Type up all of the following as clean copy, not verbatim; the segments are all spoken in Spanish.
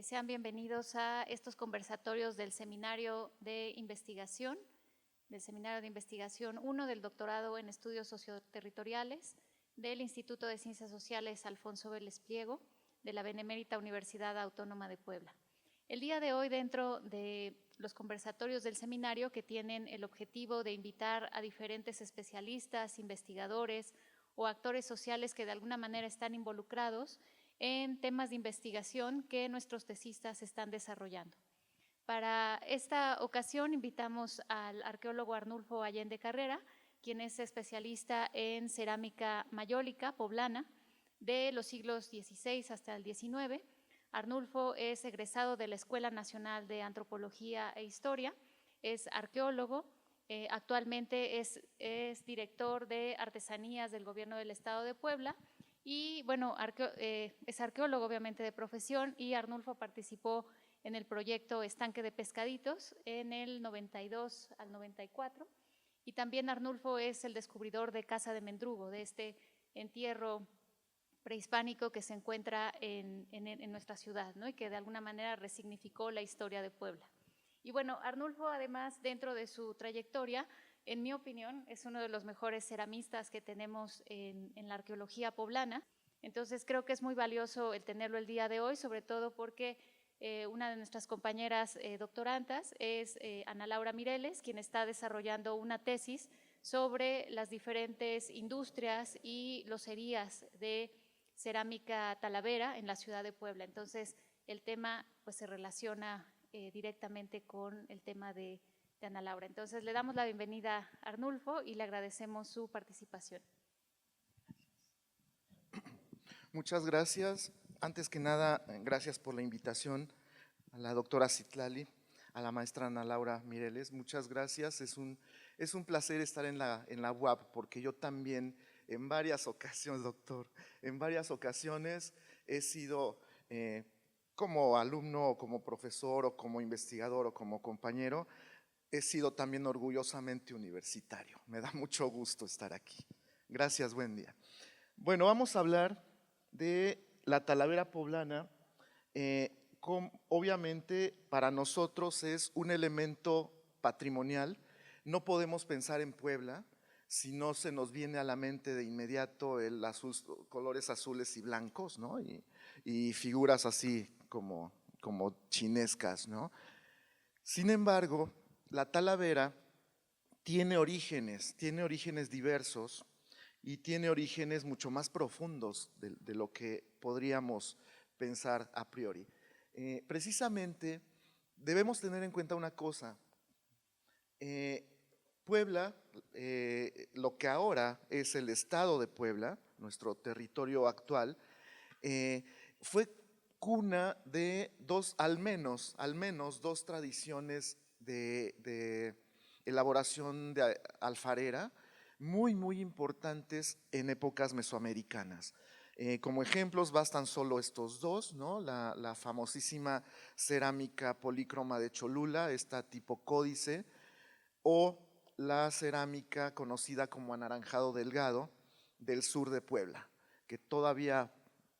Sean bienvenidos a estos conversatorios del Seminario de Investigación, del del Doctorado en Estudios Socioterritoriales del Instituto de Ciencias Sociales Alfonso Vélez Pliego de la Benemérita Universidad Autónoma de Puebla. El día de hoy, dentro de los conversatorios del seminario, que tienen el objetivo de invitar a diferentes especialistas, investigadores o actores sociales que de alguna manera están involucrados en temas de investigación que nuestros tesistas están desarrollando. Para esta ocasión invitamos al arqueólogo Arnulfo Allende Carrera, quien es especialista en cerámica mayólica poblana de los siglos XVI hasta el XIX. Arnulfo es egresado de la Escuela Nacional de Antropología e Historia, es arqueólogo, actualmente es director de artesanías del Gobierno del Estado de Puebla y bueno, es arqueólogo obviamente de profesión, y Arnulfo participó en el proyecto Estanque de Pescaditos en el 92 al 94, y también Arnulfo es el descubridor de Casa de Mendrugo, de este entierro prehispánico que se encuentra en nuestra ciudad, ¿no? Y que de alguna manera resignificó la historia de Puebla. Y bueno, Arnulfo, además, dentro de su trayectoria, en mi opinión, es uno de los mejores ceramistas que tenemos en la arqueología poblana. Entonces creo que es muy valioso el tenerlo el día de hoy, sobre todo porque una de nuestras compañeras doctorandas es Ana Laura Mireles, quien está desarrollando una tesis sobre las diferentes industrias y locerías de cerámica talavera en la ciudad de Puebla. Entonces el tema pues se relaciona directamente con el tema de Ana Laura. Entonces le damos la bienvenida a Arnulfo y le agradecemos su participación. Muchas gracias. Antes que nada, gracias por la invitación a la doctora Citlali, a la maestra Ana Laura Mireles. Muchas gracias. Es un placer estar en la UAP, porque yo también en varias ocasiones, doctor, en varias ocasiones he sido como alumno o como profesor o como investigador o como compañero, he sido también orgullosamente universitario. Me da mucho gusto estar aquí. Gracias, buen día. Bueno, vamos a hablar de la talavera poblana. Obviamente para nosotros es un elemento patrimonial. No podemos pensar en Puebla si no se nos viene a la mente de inmediato colores azules y blancos, ¿no? Y figuras así como chinescas, ¿no? Sin embargo, la talavera tiene orígenes diversos y tiene orígenes mucho más profundos de lo que podríamos pensar a priori. Precisamente debemos tener en cuenta una cosa. Puebla, lo que ahora es el estado de Puebla, nuestro territorio actual, fue cuna de al menos dos tradiciones de elaboración de alfarera muy importantes en épocas mesoamericanas. Como ejemplos bastan solo estos dos, ¿no? La famosísima cerámica polícroma de Cholula, esta tipo códice, o la cerámica conocida como anaranjado delgado del sur de Puebla, que todavía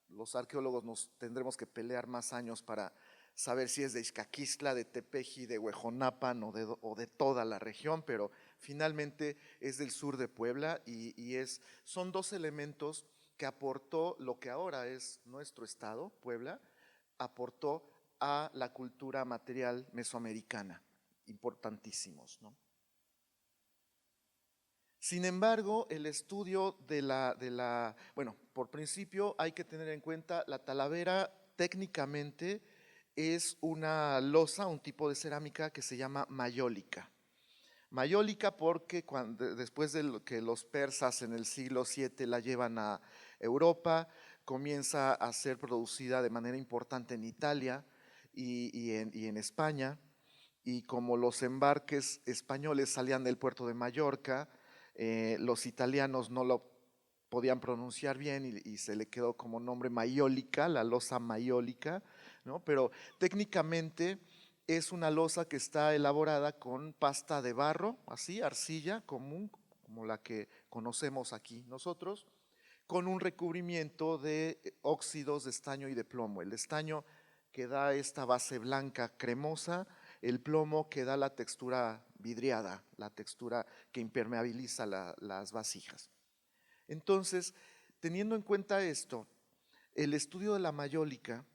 los arqueólogos nos tendremos que pelear más años para saber si es de Ixcaquistla, de Tepeji, de Huejonapan o de toda la región, pero finalmente es del sur de Puebla y son dos elementos que aportó lo que ahora es nuestro estado, Puebla, aportó a la cultura material mesoamericana, importantísimos, ¿no? Sin embargo, el estudio bueno, por principio hay que tener en cuenta la talavera técnicamente es una losa, un tipo de cerámica que se llama mayólica. Mayólica porque después de que los persas en el siglo VII la llevan a Europa, comienza a ser producida de manera importante en Italia y en España, y como los embarques españoles salían del puerto de Mallorca, los italianos no lo podían pronunciar bien y se le quedó como nombre mayólica, la losa mayólica, ¿no? Pero técnicamente es una losa que está elaborada con pasta de barro, así, arcilla común, como la que conocemos aquí nosotros, con un recubrimiento de óxidos de estaño y de plomo. El estaño que da esta base blanca cremosa, el plomo que da la textura vidriada, la textura que impermeabiliza las vasijas. Entonces, teniendo en cuenta esto, el estudio de la mayólica,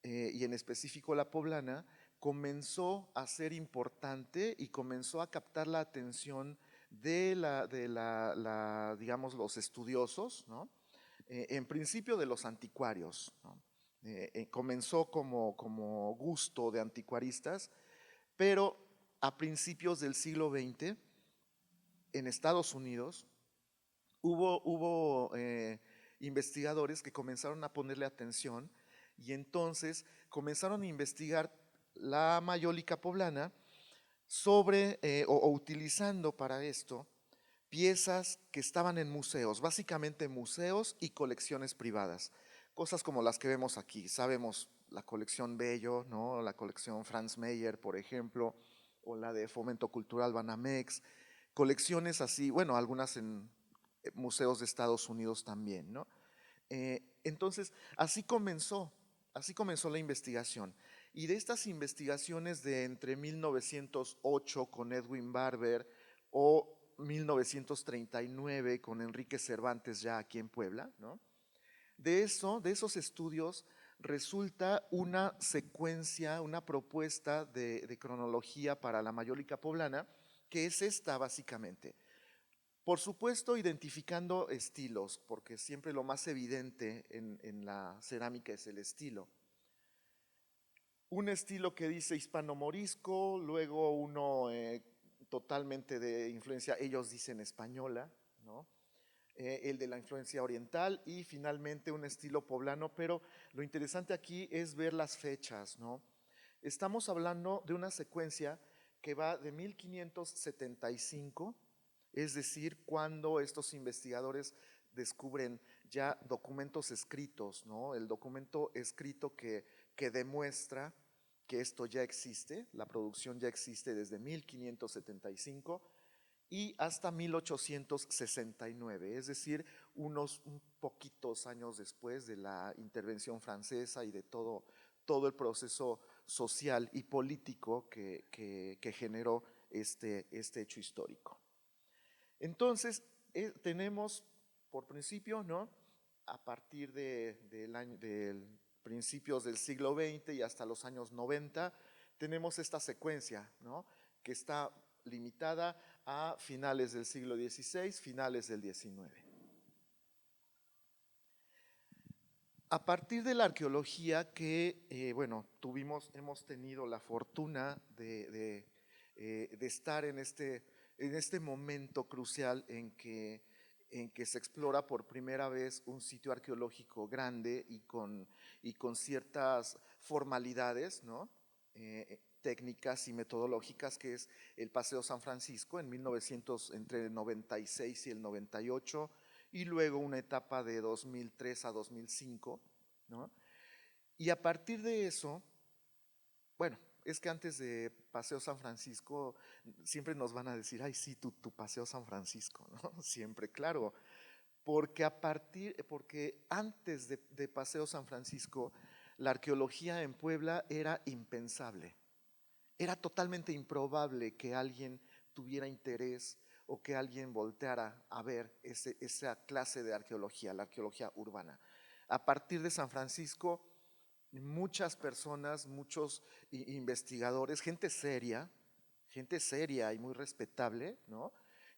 y en específico la poblana, comenzó a ser importante y comenzó a captar la atención de digamos, los estudiosos, ¿no? En principio de los anticuarios, ¿no? Comenzó como gusto de anticuaristas, pero a principios del siglo XX, en Estados Unidos, hubo investigadores que comenzaron a ponerle atención y entonces comenzaron a investigar la mayólica poblana sobre o utilizando para esto piezas que estaban en museos, básicamente museos y colecciones privadas, cosas como las que vemos aquí. Sabemos la colección Bello, ¿no? La colección Franz Mayer, por ejemplo, o la de Fomento Cultural Banamex, colecciones así, bueno, algunas en museos de Estados Unidos también, ¿no? Entonces, así comenzó la investigación. Y de estas investigaciones de entre 1908 con Edwin Barber o 1939 con Enrique Cervantes ya aquí en Puebla, ¿no? De esos estudios resulta una secuencia, una propuesta de cronología para la mayólica poblana, que es esta básicamente. Por supuesto, identificando estilos, porque siempre lo más evidente en la cerámica es el estilo. Un estilo que dice hispano-morisco, luego uno totalmente de influencia, ellos dicen española, ¿no? El de la influencia oriental y finalmente un estilo poblano, pero lo interesante aquí es ver las fechas, ¿no? Estamos hablando de una secuencia que va de 1575, es decir, cuando estos investigadores descubren ya documentos escritos, ¿no? El documento escrito que demuestra que esto ya existe, la producción ya existe desde 1575 y hasta 1869, es decir, unos poquitos años después de la intervención francesa y de todo el proceso social y político que generó este hecho histórico. Entonces, tenemos por principio, ¿no? A partir del principios del siglo XX y hasta los años 90, tenemos esta secuencia, ¿no? Que está limitada a finales del siglo XVI, finales del XIX. A partir de la arqueología que, bueno, hemos tenido la fortuna de estar en este momento crucial en que se explora por primera vez un sitio arqueológico grande y con ciertas formalidades, ¿no? Técnicas y metodológicas, que es el Paseo San Francisco en 1900, entre el 96 y el 98, y luego una etapa de 2003 a 2005, ¿no? Y a partir de eso, bueno, es que antes de Paseo San Francisco siempre nos van a decir, ay, sí, tu Paseo San Francisco, ¿no? Siempre, claro, porque antes de Paseo San Francisco, la arqueología en Puebla era impensable. Era totalmente improbable que alguien tuviera interés o que alguien volteara a ver esa clase de arqueología, la arqueología urbana. A partir de San Francisco, muchas personas, muchos investigadores, gente seria y muy respetable, ¿no?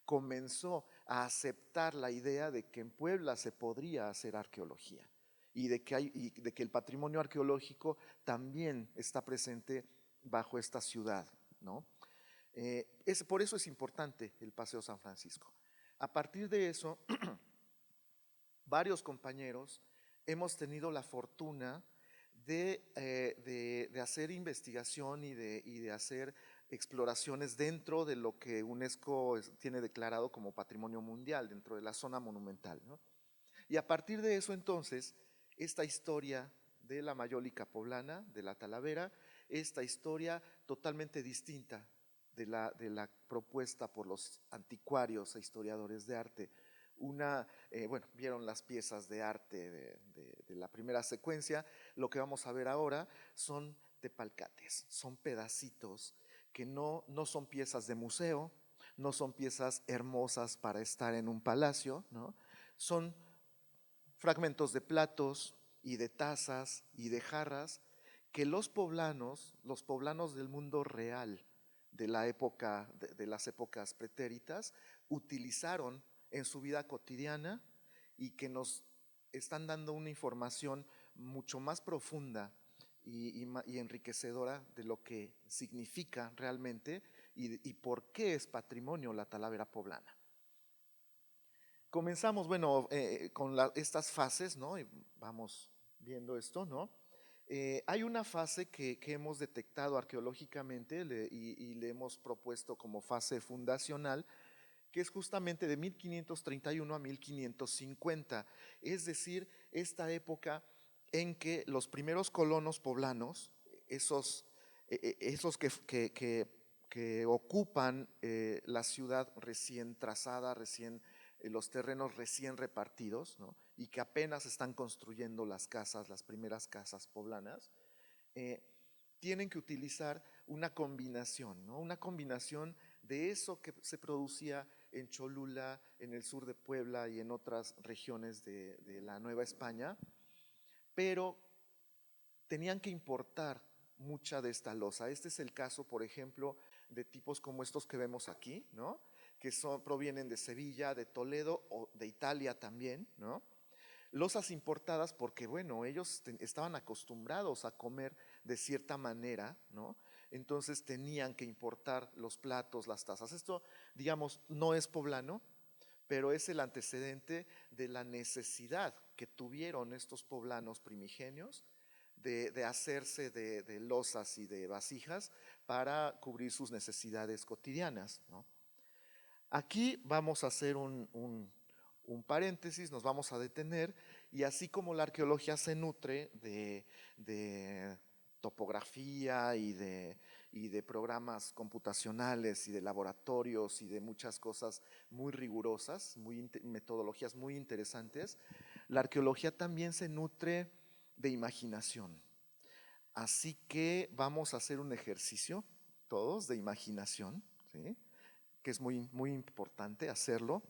Comenzó a aceptar la idea de que en Puebla se podría hacer arqueología y de que el patrimonio arqueológico también está presente bajo esta ciudad, ¿no? Por eso es importante el Paseo San Francisco. A partir de eso, varios compañeros hemos tenido la fortuna de hacer investigación y de hacer exploraciones dentro de lo que UNESCO tiene declarado como patrimonio mundial, dentro de la zona monumental, ¿no? Y a partir de eso, entonces, esta historia de la mayólica poblana, de la Talavera, esta historia totalmente distinta de la propuesta por los anticuarios e historiadores de arte, bueno, vieron las piezas de arte de la primera secuencia. Lo que vamos a ver ahora son tepalcates, son pedacitos que no son piezas de museo, no son piezas hermosas para estar en un palacio, ¿no? Son fragmentos de platos y de tazas y de jarras que los poblanos del mundo real de la época, de las épocas pretéritas, utilizaron en su vida cotidiana y que nos están dando una información mucho más profunda y enriquecedora de lo que significa realmente y por qué es patrimonio la Talavera poblana. Comenzamos, bueno, con estas fases, ¿no? Y vamos viendo esto, ¿no? Hay una fase que hemos detectado arqueológicamente y le hemos propuesto como fase fundacional, que es justamente de 1531 a 1550, es decir, esta época en que los primeros colonos poblanos, esos que ocupan la ciudad recién trazada, los terrenos recién repartidos, ¿no? Y que apenas están construyendo las casas, las primeras casas poblanas, tienen que utilizar una combinación, ¿no? Una combinación de eso que se producía en Cholula, en el sur de Puebla y en otras regiones de la Nueva España, pero tenían que importar mucha de esta loza. Este es el caso, por ejemplo, de tipos como estos que vemos aquí, ¿no? Que provienen de Sevilla, de Toledo o de Italia también, ¿no? Losas importadas porque, bueno, ellos estaban acostumbrados a comer de cierta manera, ¿no? Entonces tenían que importar los platos, las tazas. Esto, digamos, no es poblano, pero es el antecedente de la necesidad que tuvieron estos poblanos primigenios de hacerse de losas y de vasijas para cubrir sus necesidades cotidianas, ¿no? Aquí vamos a hacer un paréntesis, nos vamos a detener, y así como la arqueología se nutre de topografía y de programas computacionales y de laboratorios y de muchas cosas muy rigurosas, metodologías muy interesantes, la arqueología también se nutre de imaginación. Así que vamos a hacer un ejercicio, todos, de imaginación, ¿sí? Que es muy, muy importante hacerlo.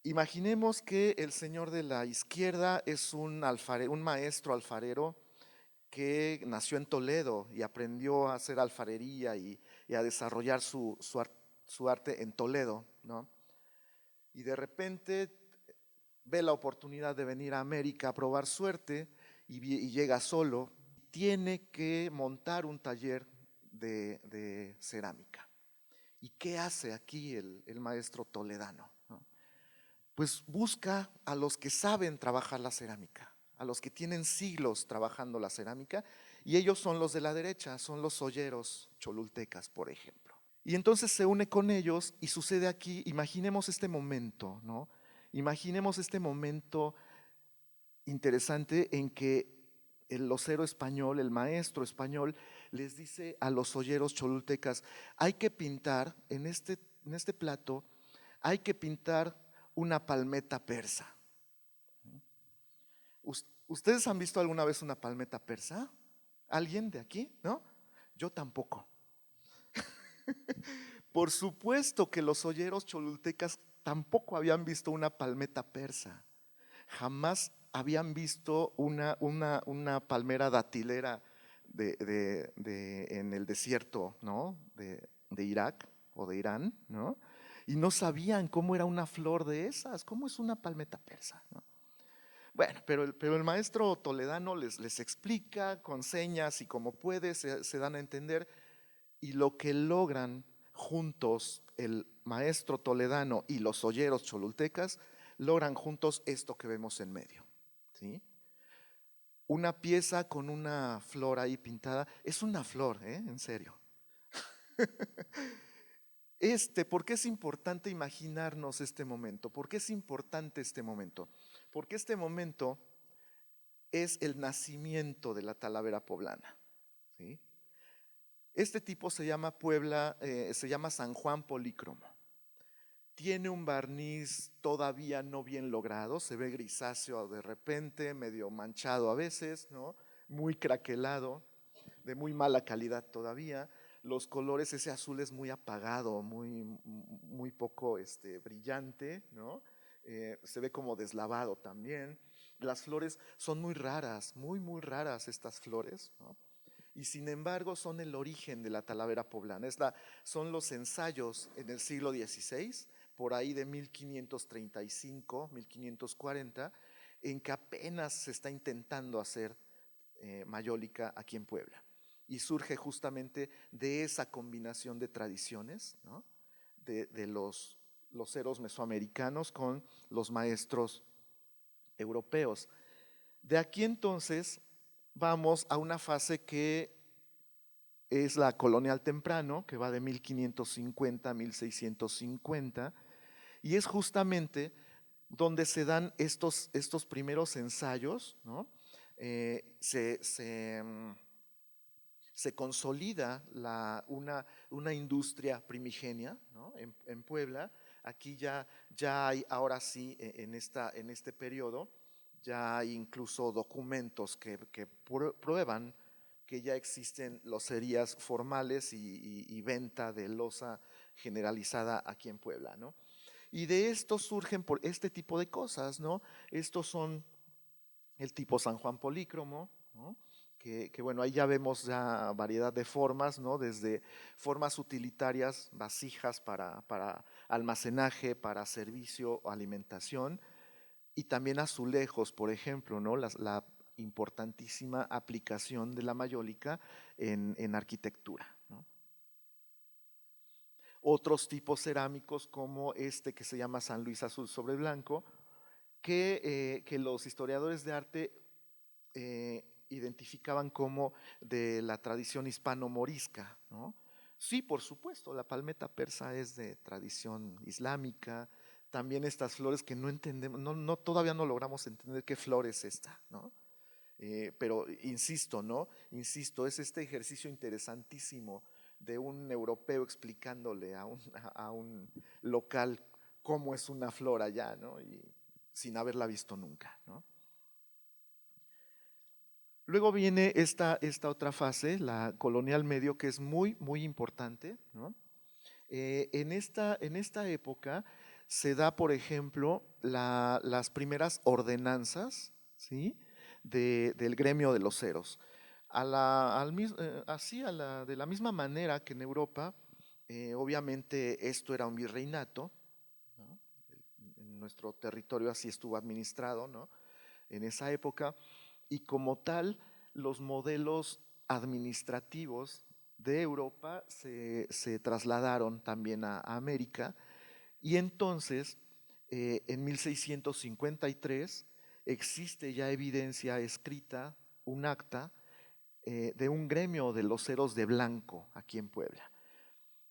Imaginemos que el señor de la izquierda es un maestro alfarero que nació en Toledo y aprendió a hacer alfarería y a desarrollar su arte en Toledo, ¿no? Y de repente ve la oportunidad de venir a América a probar suerte y llega solo. Tiene que montar un taller de cerámica. ¿Y qué hace aquí el maestro toledano, ¿no? Pues busca a los que saben trabajar la cerámica, a los que tienen siglos trabajando la cerámica, y ellos son los de la derecha, son los olleros cholultecas, por ejemplo. Y entonces se une con ellos y sucede aquí, imaginemos este momento, ¿no? Imaginemos este momento interesante en que el losero español, el maestro español, les dice a los olleros cholultecas: hay que pintar en este plato, hay que pintar una palmeta persa. ¿Ustedes han visto alguna vez una palmeta persa? ¿Alguien de aquí? ¿No? Yo tampoco. Por supuesto que los olleros cholultecas tampoco habían visto una palmeta persa. Jamás habían visto una palmera datilera en el desierto, ¿no? de Irak o de Irán, ¿no? Y no sabían cómo era una flor de esas, cómo es una palmeta persa, ¿no? Bueno, pero el maestro toledano les explica con señas y como puede se dan a entender, y lo que logran juntos el maestro toledano y los olleros cholultecas, logran juntos esto que vemos en medio, ¿sí? Una pieza con una flor ahí pintada, es una flor, en serio. ¿Por qué es importante imaginarnos este momento? ¿Por qué es importante este momento? Porque este momento es el nacimiento de la Talavera poblana, ¿sí? Este tipo se llama San Juan Polícromo. tiene un barniz todavía no bien logrado, se ve grisáceo de repente, medio manchado a veces, ¿no? Muy craquelado, de muy mala calidad todavía. Los colores, ese azul es muy apagado, muy poco brillante, ¿no? Se ve como deslavado también. Las flores son muy raras, muy raras estas flores, ¿no? Y sin embargo son el origen de la Talavera poblana. Son los ensayos en el siglo XVI, por ahí de 1535, 1540, en que apenas se está intentando hacer mayólica aquí en Puebla. Y surge justamente de esa combinación de tradiciones, ¿no? de los loceros mesoamericanos con los maestros europeos. De aquí entonces vamos a una fase que es la colonial temprano, que va de 1550 a 1650, y es justamente donde se dan estos primeros ensayos, ¿no? Se consolida una industria primigenia, ¿no? En Puebla. Aquí ya hay, ahora sí, en este periodo, ya hay incluso documentos que prueban que ya existen locerías formales y venta de loza generalizada aquí en Puebla, ¿no? Y de esto surgen por este tipo de cosas, ¿no? Estos son el tipo San Juan polícromo, ¿no? Que bueno, ahí ya vemos ya variedad de formas, ¿no? Desde formas utilitarias, vasijas para almacenaje, para servicio o alimentación, y también azulejos, por ejemplo, ¿no? La importantísima aplicación de la mayólica en arquitectura, ¿no? Otros tipos cerámicos como este que se llama San Luis azul sobre blanco, que los historiadores de arte identificaban como de la tradición hispano-morisca, ¿no? Sí, por supuesto, la palmeta persa es de tradición islámica, también estas flores que no entendemos, todavía no logramos entender qué flor es esta, ¿no? Pero insisto, ¿no? Insisto, es este ejercicio interesantísimo de un europeo explicándole a un local cómo es una flor allá, ¿no? Y sin haberla visto nunca, ¿no? Luego viene esta otra fase, la colonial medio, que es muy importante, ¿no? En esta época se da, por ejemplo, las primeras ordenanzas, ¿sí? Del gremio de los ceros. De la misma manera que en Europa, obviamente esto era un virreinato, ¿no? En nuestro territorio así estuvo administrado, ¿no? En esa época, y como tal, los modelos administrativos de Europa se trasladaron también a América, y entonces en 1653 existe ya evidencia escrita, un acta de un gremio de loceros de blanco aquí en Puebla.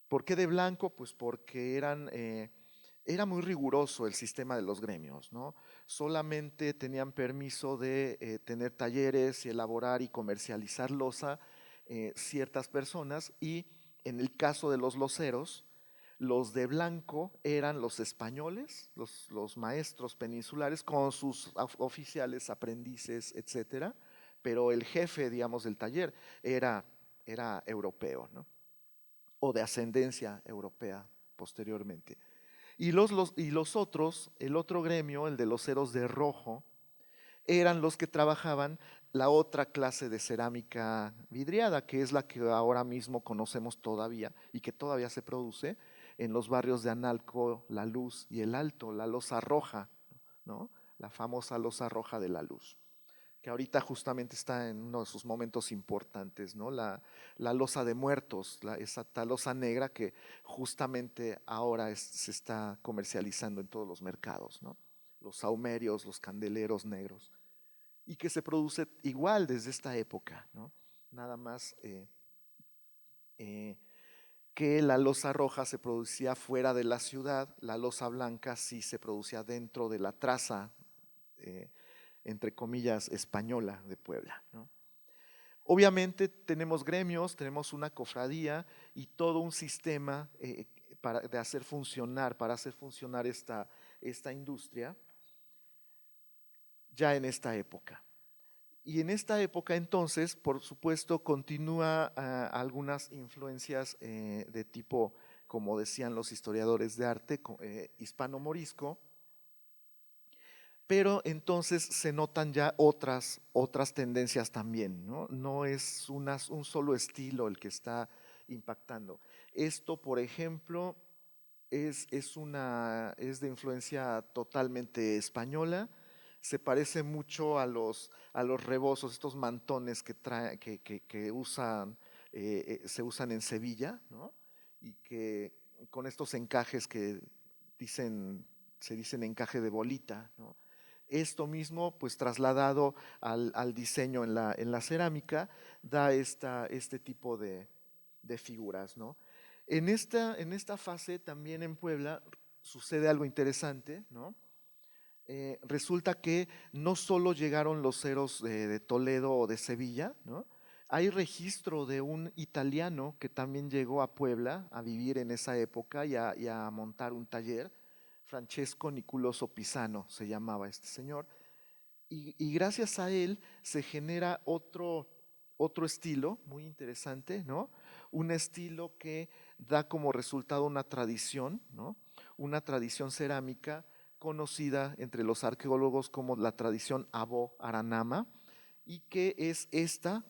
¿Por qué de blanco? Pues porque era muy riguroso el sistema de los gremios, ¿no? Solamente tenían permiso de tener talleres y elaborar y comercializar loza ciertas personas, y en el caso de los loceros, los de blanco eran los españoles, los maestros peninsulares con sus oficiales, aprendices, etcétera, pero el jefe, digamos, del taller era europeo, ¿no? O de ascendencia europea posteriormente. Y los otros, el otro gremio, el de los ceros de rojo, eran los que trabajaban la otra clase de cerámica vidriada, que es la que ahora mismo conocemos todavía y que todavía se produce en los barrios de Analco, La Luz y El Alto, la loza roja, ¿no? La famosa loza roja de La Luz, que ahorita justamente está en uno de sus momentos importantes, ¿no? La loza de muertos, esa loza negra que justamente ahora se está comercializando en todos los mercados, ¿no? Los saumerios, los candeleros negros, y que se produce igual desde esta época, ¿no? Nada más que la loza roja se producía fuera de la ciudad, la loza blanca sí se producía dentro de la traza, entre comillas, española de Puebla, ¿no? Obviamente tenemos gremios, tenemos una cofradía y todo un sistema de hacer funcionar, para hacer funcionar esta industria ya en esta época. Y en esta época entonces, por supuesto, continúa algunas influencias de tipo, como decían los historiadores de arte, hispano-morisco, pero entonces se notan ya otras tendencias también, ¿no? No es un solo estilo el que está impactando. Esto, por ejemplo, es de influencia totalmente española, se parece mucho a los rebozos, estos mantones que usan, se usan en Sevilla, ¿no? Y que con estos encajes que se dicen encaje de bolita, ¿no? Esto mismo, pues trasladado al diseño en la cerámica, da este tipo de figuras, ¿no? En esta fase también en Puebla sucede algo interesante, ¿no? Resulta que no solo llegaron los ceros de Toledo o de Sevilla, ¿no? Hay registro de un italiano que también llegó a Puebla a vivir en esa época y a montar un taller. Francesco Niculoso Pisano se llamaba este señor, y gracias a él se genera otro estilo muy interesante, ¿no? Un estilo que da como resultado una tradición, ¿no? Una tradición cerámica conocida entre los arqueólogos como la tradición Abo Aranama, y que es esta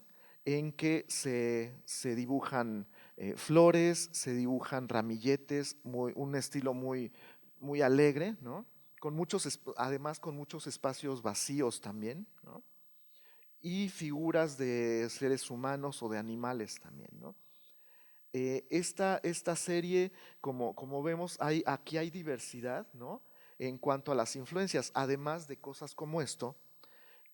en que se dibujan flores, se dibujan ramilletes, un estilo muy alegre, ¿no? Además con muchos espacios vacíos también, ¿no? Y figuras de seres humanos o de animales también, ¿no? Esta serie, como vemos, aquí hay diversidad, ¿no? En cuanto a las influencias, además de cosas como esto,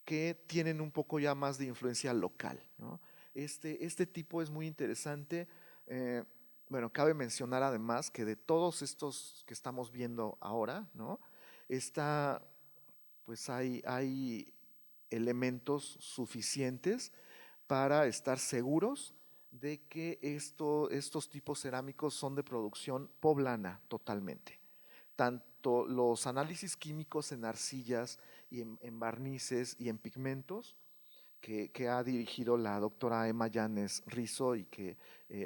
que tienen un poco ya más de influencia local, ¿no? Este tipo es muy interesante. eh, bueno, cabe mencionar además que de todos estos que estamos viendo ahora, ¿no? Pues hay elementos suficientes para estar seguros de que estos tipos cerámicos son de producción poblana totalmente. Tanto los análisis químicos en arcillas y en barnices y en pigmentos que ha dirigido la doctora Emma Llanes Rizo, y que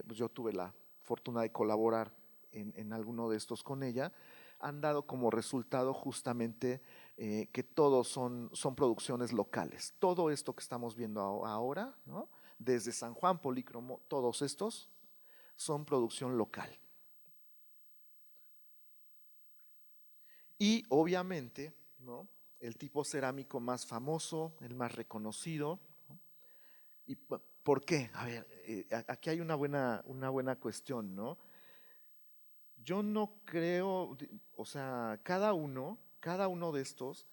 pues yo tuve la fortuna de colaborar en alguno de estos con ella, han dado como resultado justamente que todos son producciones locales. Todo esto que estamos viendo ahora, ¿no? Desde San Juan, Polícromo, todos estos son producción local. Y obviamente, ¿no? El tipo cerámico más famoso, el más reconocido. ¿Y por qué? A ver, aquí hay una buena cuestión, ¿no? Yo no creo, o sea, cada uno de estos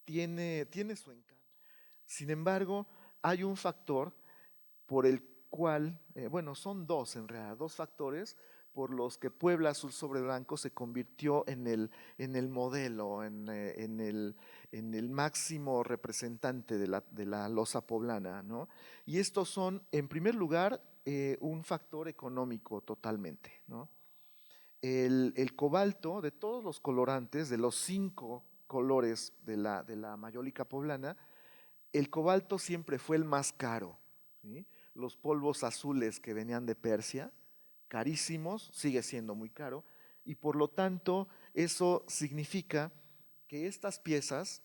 tiene su encanto. Sin embargo, hay un factor por el cual, bueno, son dos en realidad, dos factores por los que Puebla Azul sobre Blanco se convirtió en el modelo, en el máximo representante de la loza poblana, ¿no? Y estos son, en primer lugar, un factor económico totalmente, ¿no? El cobalto, de todos los colorantes, de los 5 colores de la mayólica poblana, el cobalto siempre fue el más caro, ¿sí? Los polvos azules que venían de Persia, carísimos, sigue siendo muy caro, y por lo tanto eso significa que estas piezas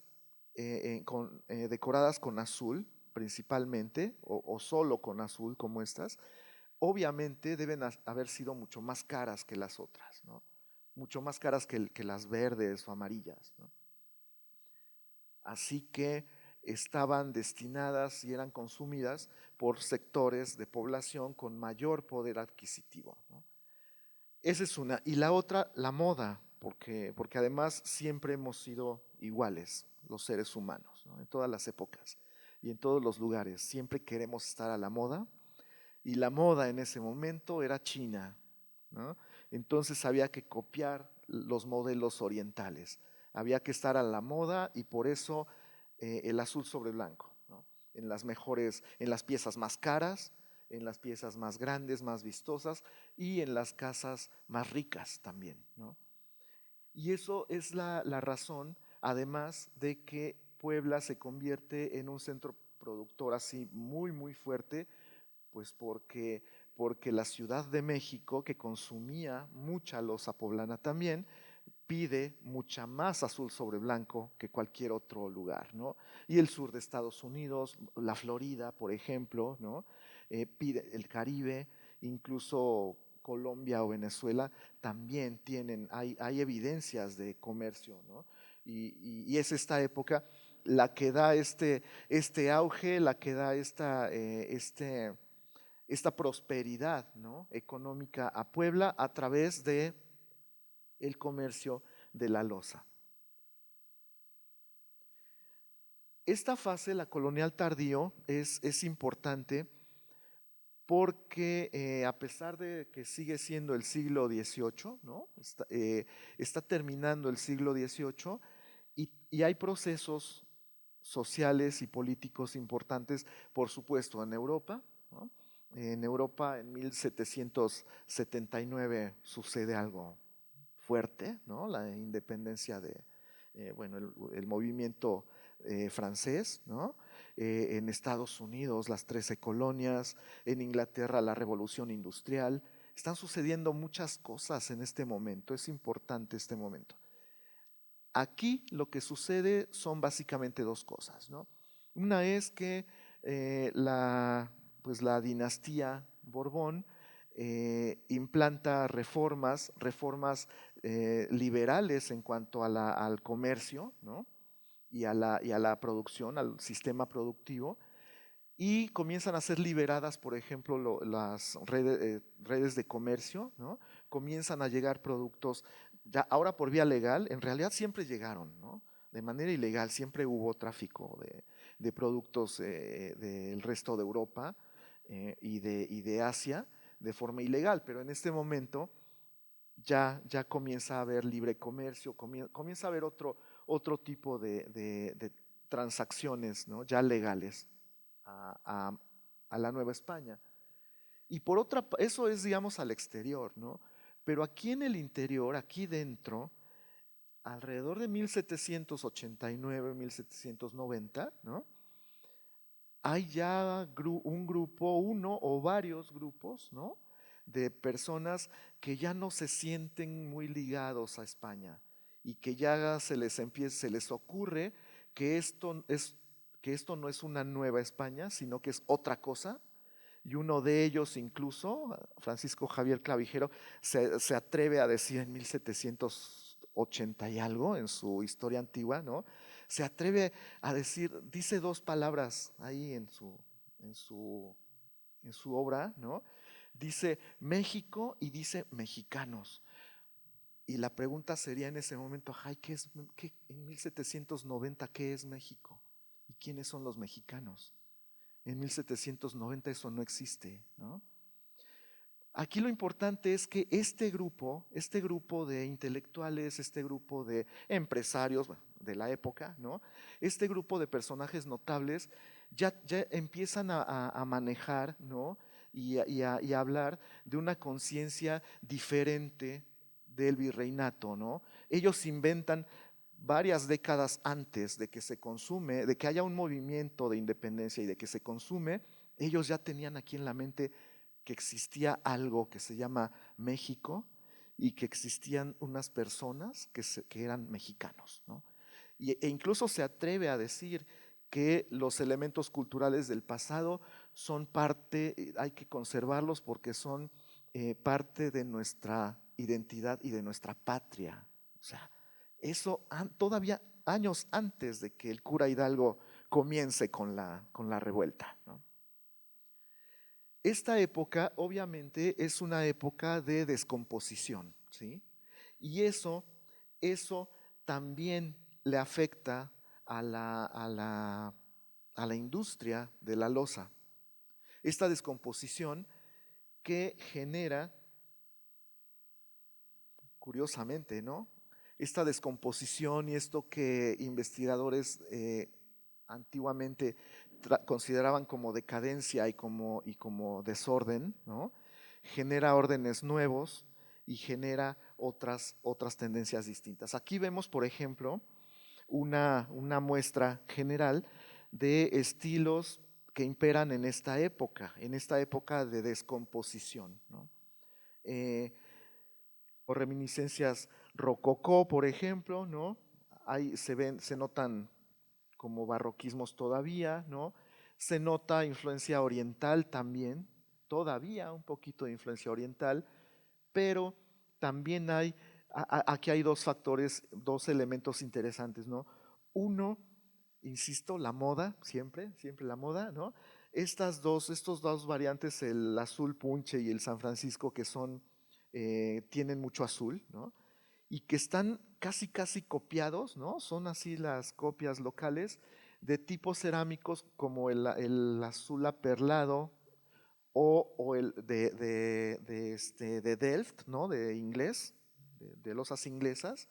decoradas con azul principalmente, o solo con azul como estas, obviamente deben haber sido mucho más caras que las otras, ¿no? Mucho más caras que las verdes o amarillas, ¿no? Así que estaban destinadas y eran consumidas por sectores de población con mayor poder adquisitivo, ¿no? Esa es una. Y la otra, la moda, porque además siempre hemos sido iguales los seres humanos, ¿no? En todas las épocas y en todos los lugares. Siempre queremos estar a la moda, y la moda en ese momento era China, ¿no? Entonces había que copiar los modelos orientales, había que estar a la moda, y por eso el azul sobre blanco, ¿no? En las piezas más caras, en las piezas más grandes, más vistosas y en las casas más ricas también, ¿no? Y eso es la razón, además de que Puebla se convierte en un centro productor así muy, muy fuerte, pues porque la Ciudad de México, que consumía mucha loza poblana también, pide mucha más azul sobre blanco que cualquier otro lugar, ¿no? Y el sur de Estados Unidos, la Florida, por ejemplo, ¿no? Pide el Caribe, incluso Colombia o Venezuela también hay evidencias de comercio, ¿no? Y es esta época la que da este auge, la que da esta prosperidad, ¿no?, económica a Puebla a través de el comercio de la loza. Esta fase, la colonial tardío, es importante porque a pesar de que sigue siendo el siglo XVIII, ¿no?, está terminando el siglo XVIII y hay procesos sociales y políticos importantes, por supuesto, en Europa, ¿no? En Europa, en 1779 sucede algo fuerte, ¿no? La independencia bueno, el movimiento francés, ¿no? En Estados Unidos, las 13 colonias, en Inglaterra, la revolución industrial. Están sucediendo muchas cosas en este momento, es importante este momento. Aquí lo que sucede son básicamente dos cosas, ¿no? Una es que pues la dinastía Borbón implanta reformas liberales en cuanto al comercio, ¿no?, y a la producción, al sistema productivo, y comienzan a ser liberadas, por ejemplo, las redes de comercio, ¿no? Comienzan a llegar productos, ya ahora por vía legal, en realidad siempre llegaron, ¿no? De manera ilegal, siempre hubo tráfico de productos del resto de Europa y de Asia de forma ilegal, pero en este momento ya comienza a haber libre comercio, comienza a haber otro tipo de transacciones, ¿no?, ya legales a la Nueva España. Y por otra, eso es, digamos, al exterior, ¿no? Pero aquí en el interior, aquí dentro, alrededor de 1789, 1790, ¿no?, hay ya un grupo, uno o varios grupos, ¿no?, de personas que ya no se sienten muy ligados a España y que ya se les ocurre que esto no es una nueva España, sino que es otra cosa. Y uno de ellos incluso, Francisco Javier Clavijero, se atreve a decir en 1780 y algo, en su historia antigua, ¿no?, se atreve a decir, dice dos palabras ahí en su obra, ¿no? Dice México y dice mexicanos. Y la pregunta sería en ese momento, ay, en 1790, ¿qué es México? ¿Y quiénes son los mexicanos? En 1790 eso no existe, ¿no? Aquí lo importante es que este grupo de intelectuales, este grupo de empresarios de la época, ¿no?, este grupo de personajes notables ya empiezan a manejar, ¿no?, y a hablar de una conciencia diferente del virreinato, ¿no? Ellos inventan varias décadas antes de que se consume, de que haya un movimiento de independencia y de que se consume, ellos ya tenían aquí en la mente que existía algo que se llama México y que existían unas personas que eran mexicanos, ¿no? E incluso se atreve a decir que los elementos culturales del pasado son parte, hay que conservarlos porque son parte de nuestra identidad y de nuestra patria. O sea, eso todavía años antes de que el cura Hidalgo comience con la revuelta, ¿no? Esta época obviamente es una época de descomposición, ¿sí? Y eso también le afecta a la industria de la loza. Esta descomposición que genera, curiosamente, ¿no?, esta descomposición y esto que investigadores antiguamente consideraban como decadencia y como desorden, ¿no? Genera órdenes nuevos y genera otras tendencias distintas. Aquí vemos, por ejemplo, una muestra general de estilos que imperan en esta época de descomposición, ¿no? O reminiscencias rococó, por ejemplo, ¿no? Ahí se notan como barroquismos todavía, ¿no? Se nota influencia oriental también, todavía un poquito de influencia oriental, pero también aquí hay dos factores, dos elementos interesantes, ¿no? Uno, insisto, la moda, siempre la moda, ¿no? Estos dos variantes, el azul punche y el San Francisco, que tienen mucho azul, ¿no? Y que están casi copiados, ¿no? Son así las copias locales de tipos cerámicos como el azul aperlado o el de Delft, ¿no? De inglés, de losas inglesas,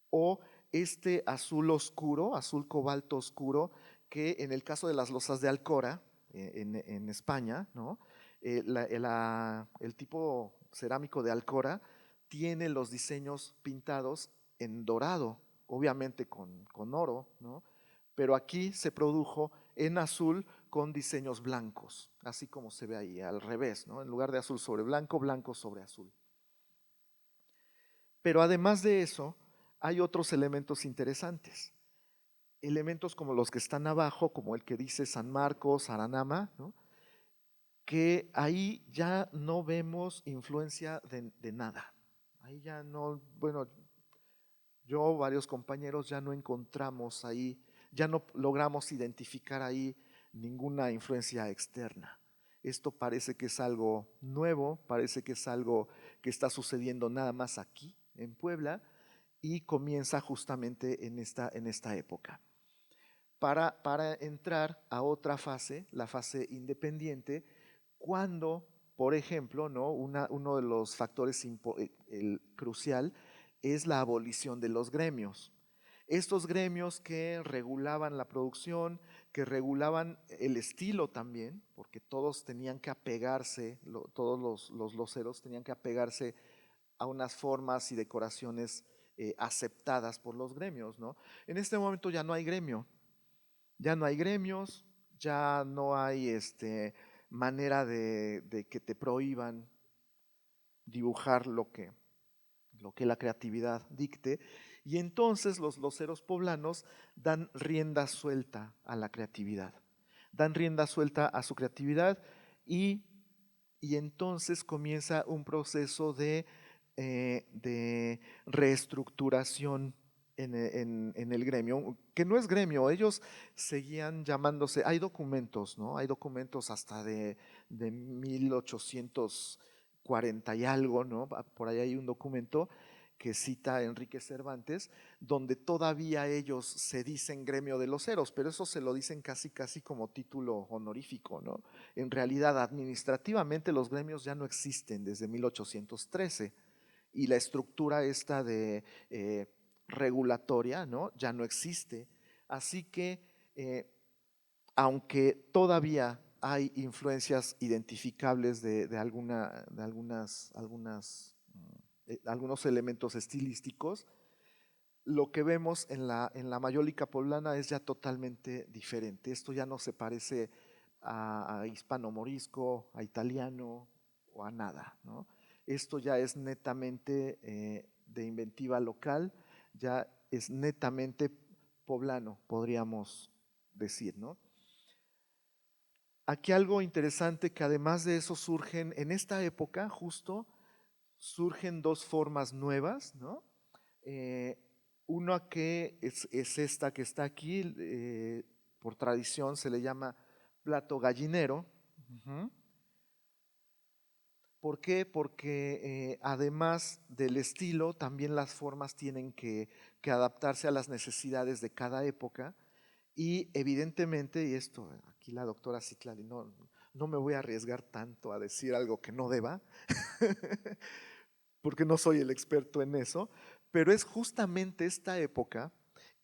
o este azul oscuro, azul cobalto oscuro, que en el caso de las losas de Alcora, en España, ¿no? El tipo cerámico de Alcora tiene los diseños pintados en dorado, obviamente con oro, ¿no? Pero aquí se produjo en azul con diseños blancos, así como se ve ahí, al revés, ¿no? En lugar de azul sobre blanco, blanco sobre azul. Pero además de eso, hay otros elementos interesantes. Elementos como los que están abajo, como el que dice San Marcos, Aranama, ¿no? Que ahí ya no vemos influencia de nada. Ahí ya no, bueno, yo, varios compañeros, ya no encontramos ahí, ya no logramos identificar ahí ninguna influencia externa. Esto parece que es algo nuevo, parece que es algo que está sucediendo nada más aquí, en Puebla, y comienza justamente en esta época. Para entrar a otra fase, la fase independiente, cuando, por ejemplo, ¿no? Uno de los factores crucial es la abolición de los gremios. Estos gremios que regulaban la producción, que regulaban el estilo también, porque todos tenían que apegarse, todos los loceros tenían que apegarse a unas formas y decoraciones aceptadas por los gremios, ¿no? En este momento ya no hay gremio, ya no hay gremios, ya no hay manera de que te prohíban dibujar lo que la creatividad dicte, y entonces los loceros poblanos dan rienda suelta a la creatividad, dan rienda suelta a su creatividad y entonces comienza un proceso de reestructuración en el gremio, que no es gremio, ellos seguían llamándose, hay documentos, ¿no? Hay documentos hasta de 1840 y algo, ¿no? Por ahí hay un documento que cita a Enrique Cervantes, donde todavía ellos se dicen gremio de loceros, pero eso se lo dicen casi como título honorífico, ¿no? En realidad, administrativamente los gremios ya no existen desde 1813 y la estructura esta de regulatoria, ¿no? Ya no existe. Así que, aunque todavía hay influencias identificables de algunos elementos estilísticos, lo que vemos en la mayólica poblana es ya totalmente diferente. Esto ya no se parece a hispano-morisco, a italiano o a nada, ¿no? Esto ya es netamente de inventiva local, ya es netamente poblano, podríamos decir, ¿no? Aquí algo interesante, que además de eso surgen, en esta época justo, surgen dos formas nuevas, ¿no? Una que es esta que está aquí, por tradición se le llama plato gallinero. Uh-huh. ¿Por qué? Porque además del estilo, también las formas tienen que adaptarse a las necesidades de cada época y evidentemente, y esto aquí la doctora Citlali, no me voy a arriesgar tanto a decir algo que no deba, porque no soy el experto en eso, pero es justamente esta época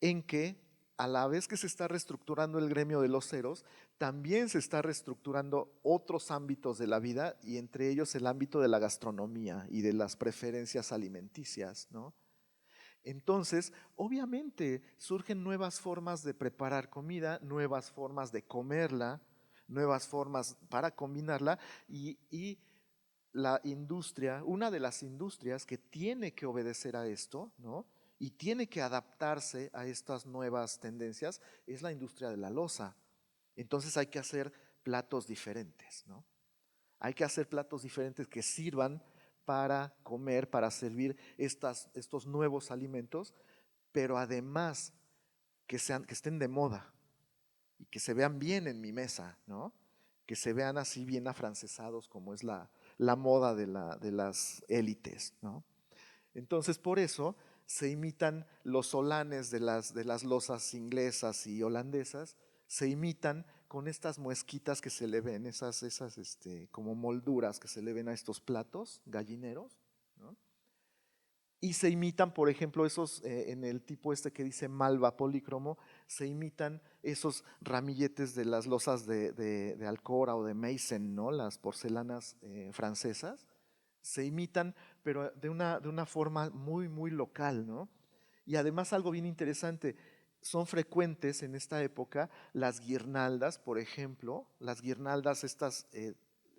en que a la vez que se está reestructurando el gremio de loceros, también se está reestructurando otros ámbitos de la vida y entre ellos el ámbito de la gastronomía y de las preferencias alimenticias, ¿no? Entonces, obviamente surgen nuevas formas de preparar comida, nuevas formas de comerla, nuevas formas para combinarla y la industria, una de las industrias que tiene que obedecer a esto, ¿no? Y tiene que adaptarse a estas nuevas tendencias es la industria de la loza. Entonces hay que hacer platos diferentes, ¿no? Hay que hacer platos diferentes que sirvan para comer, para servir estos nuevos alimentos, pero además que estén de moda y que se vean bien en mi mesa, ¿no? Que se vean así bien afrancesados como es la moda de las élites, ¿no? Entonces, por eso se imitan los solanes de las lozas inglesas y holandesas, se imitan con estas muesquitas que se le ven, esas como molduras que se le ven a estos platos gallineros, ¿no? Y se imitan, por ejemplo, esos, en el tipo este que dice malva polícromo, se imitan esos ramilletes de las lozas de Alcora o de Meissen, ¿no? Las porcelanas francesas, se imitan, pero de una forma muy, muy local, ¿no? Y además algo bien interesante, son frecuentes en esta época las guirnaldas, por ejemplo, las guirnaldas, estas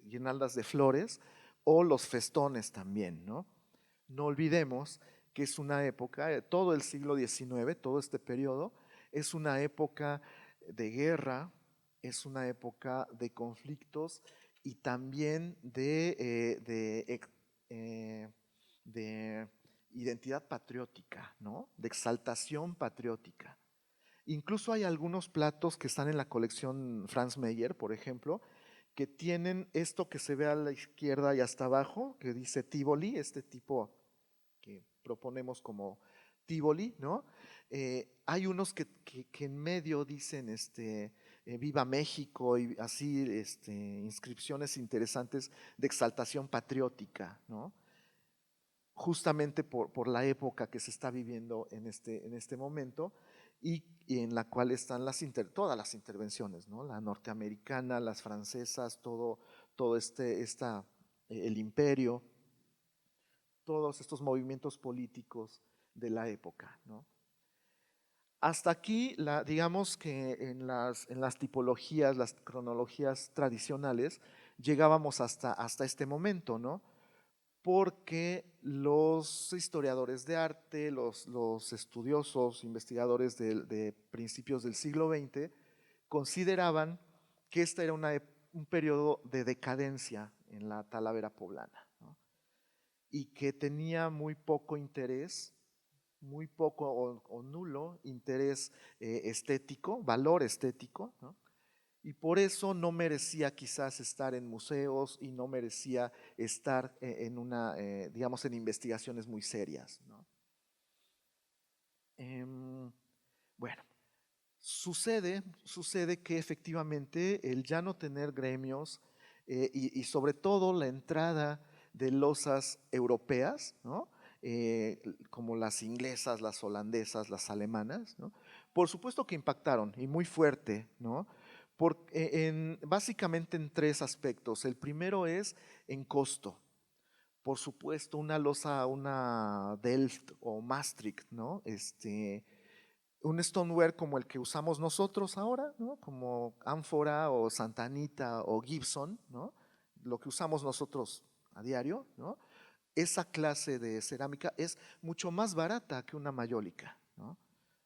guirnaldas de flores o los festones también, ¿no? No olvidemos que es una época, todo el siglo XIX, todo este periodo, es una época de guerra, es una época de conflictos y también de identidad patriótica, ¿no? De exaltación patriótica. Incluso hay algunos platos que están en la colección Franz Mayer, por ejemplo, que tienen esto que se ve a la izquierda y hasta abajo, que dice Tivoli, este tipo que proponemos como Tivoli, ¿no? Hay unos que en medio dicen Viva México y así inscripciones interesantes de exaltación patriótica, ¿no? Justamente por la época que se está viviendo en este momento y en la cual están todas las intervenciones, ¿no? La norteamericana, las francesas, todo el imperio, todos estos movimientos políticos de la época, ¿no? Hasta aquí, digamos que en las tipologías, las cronologías tradicionales, llegábamos hasta este momento, ¿no? Porque los historiadores de arte, los estudiosos, investigadores de principios del siglo XX, consideraban que este era un periodo de decadencia en la Talavera poblana, ¿no? Y que tenía muy poco interés, muy poco o nulo interés estético, valor estético, ¿no? Y por eso no merecía quizás estar en museos y no merecía estar digamos, en investigaciones muy serias, ¿no? Bueno, sucede que efectivamente el ya no tener gremios y sobre todo la entrada de lozas europeas, ¿no? Como las inglesas, las holandesas, las alemanas, ¿no? Por supuesto que impactaron y muy fuerte, ¿no? Básicamente en tres aspectos. El primero es en costo. Por supuesto, una loza, una Delft o Maastricht, ¿no? Un stoneware como el que usamos nosotros ahora, ¿no? Como Ánfora o Santa Anita o Gibson, ¿no? Lo que usamos nosotros a diario, ¿no? Esa clase de cerámica es mucho más barata que una mayólica, ¿no?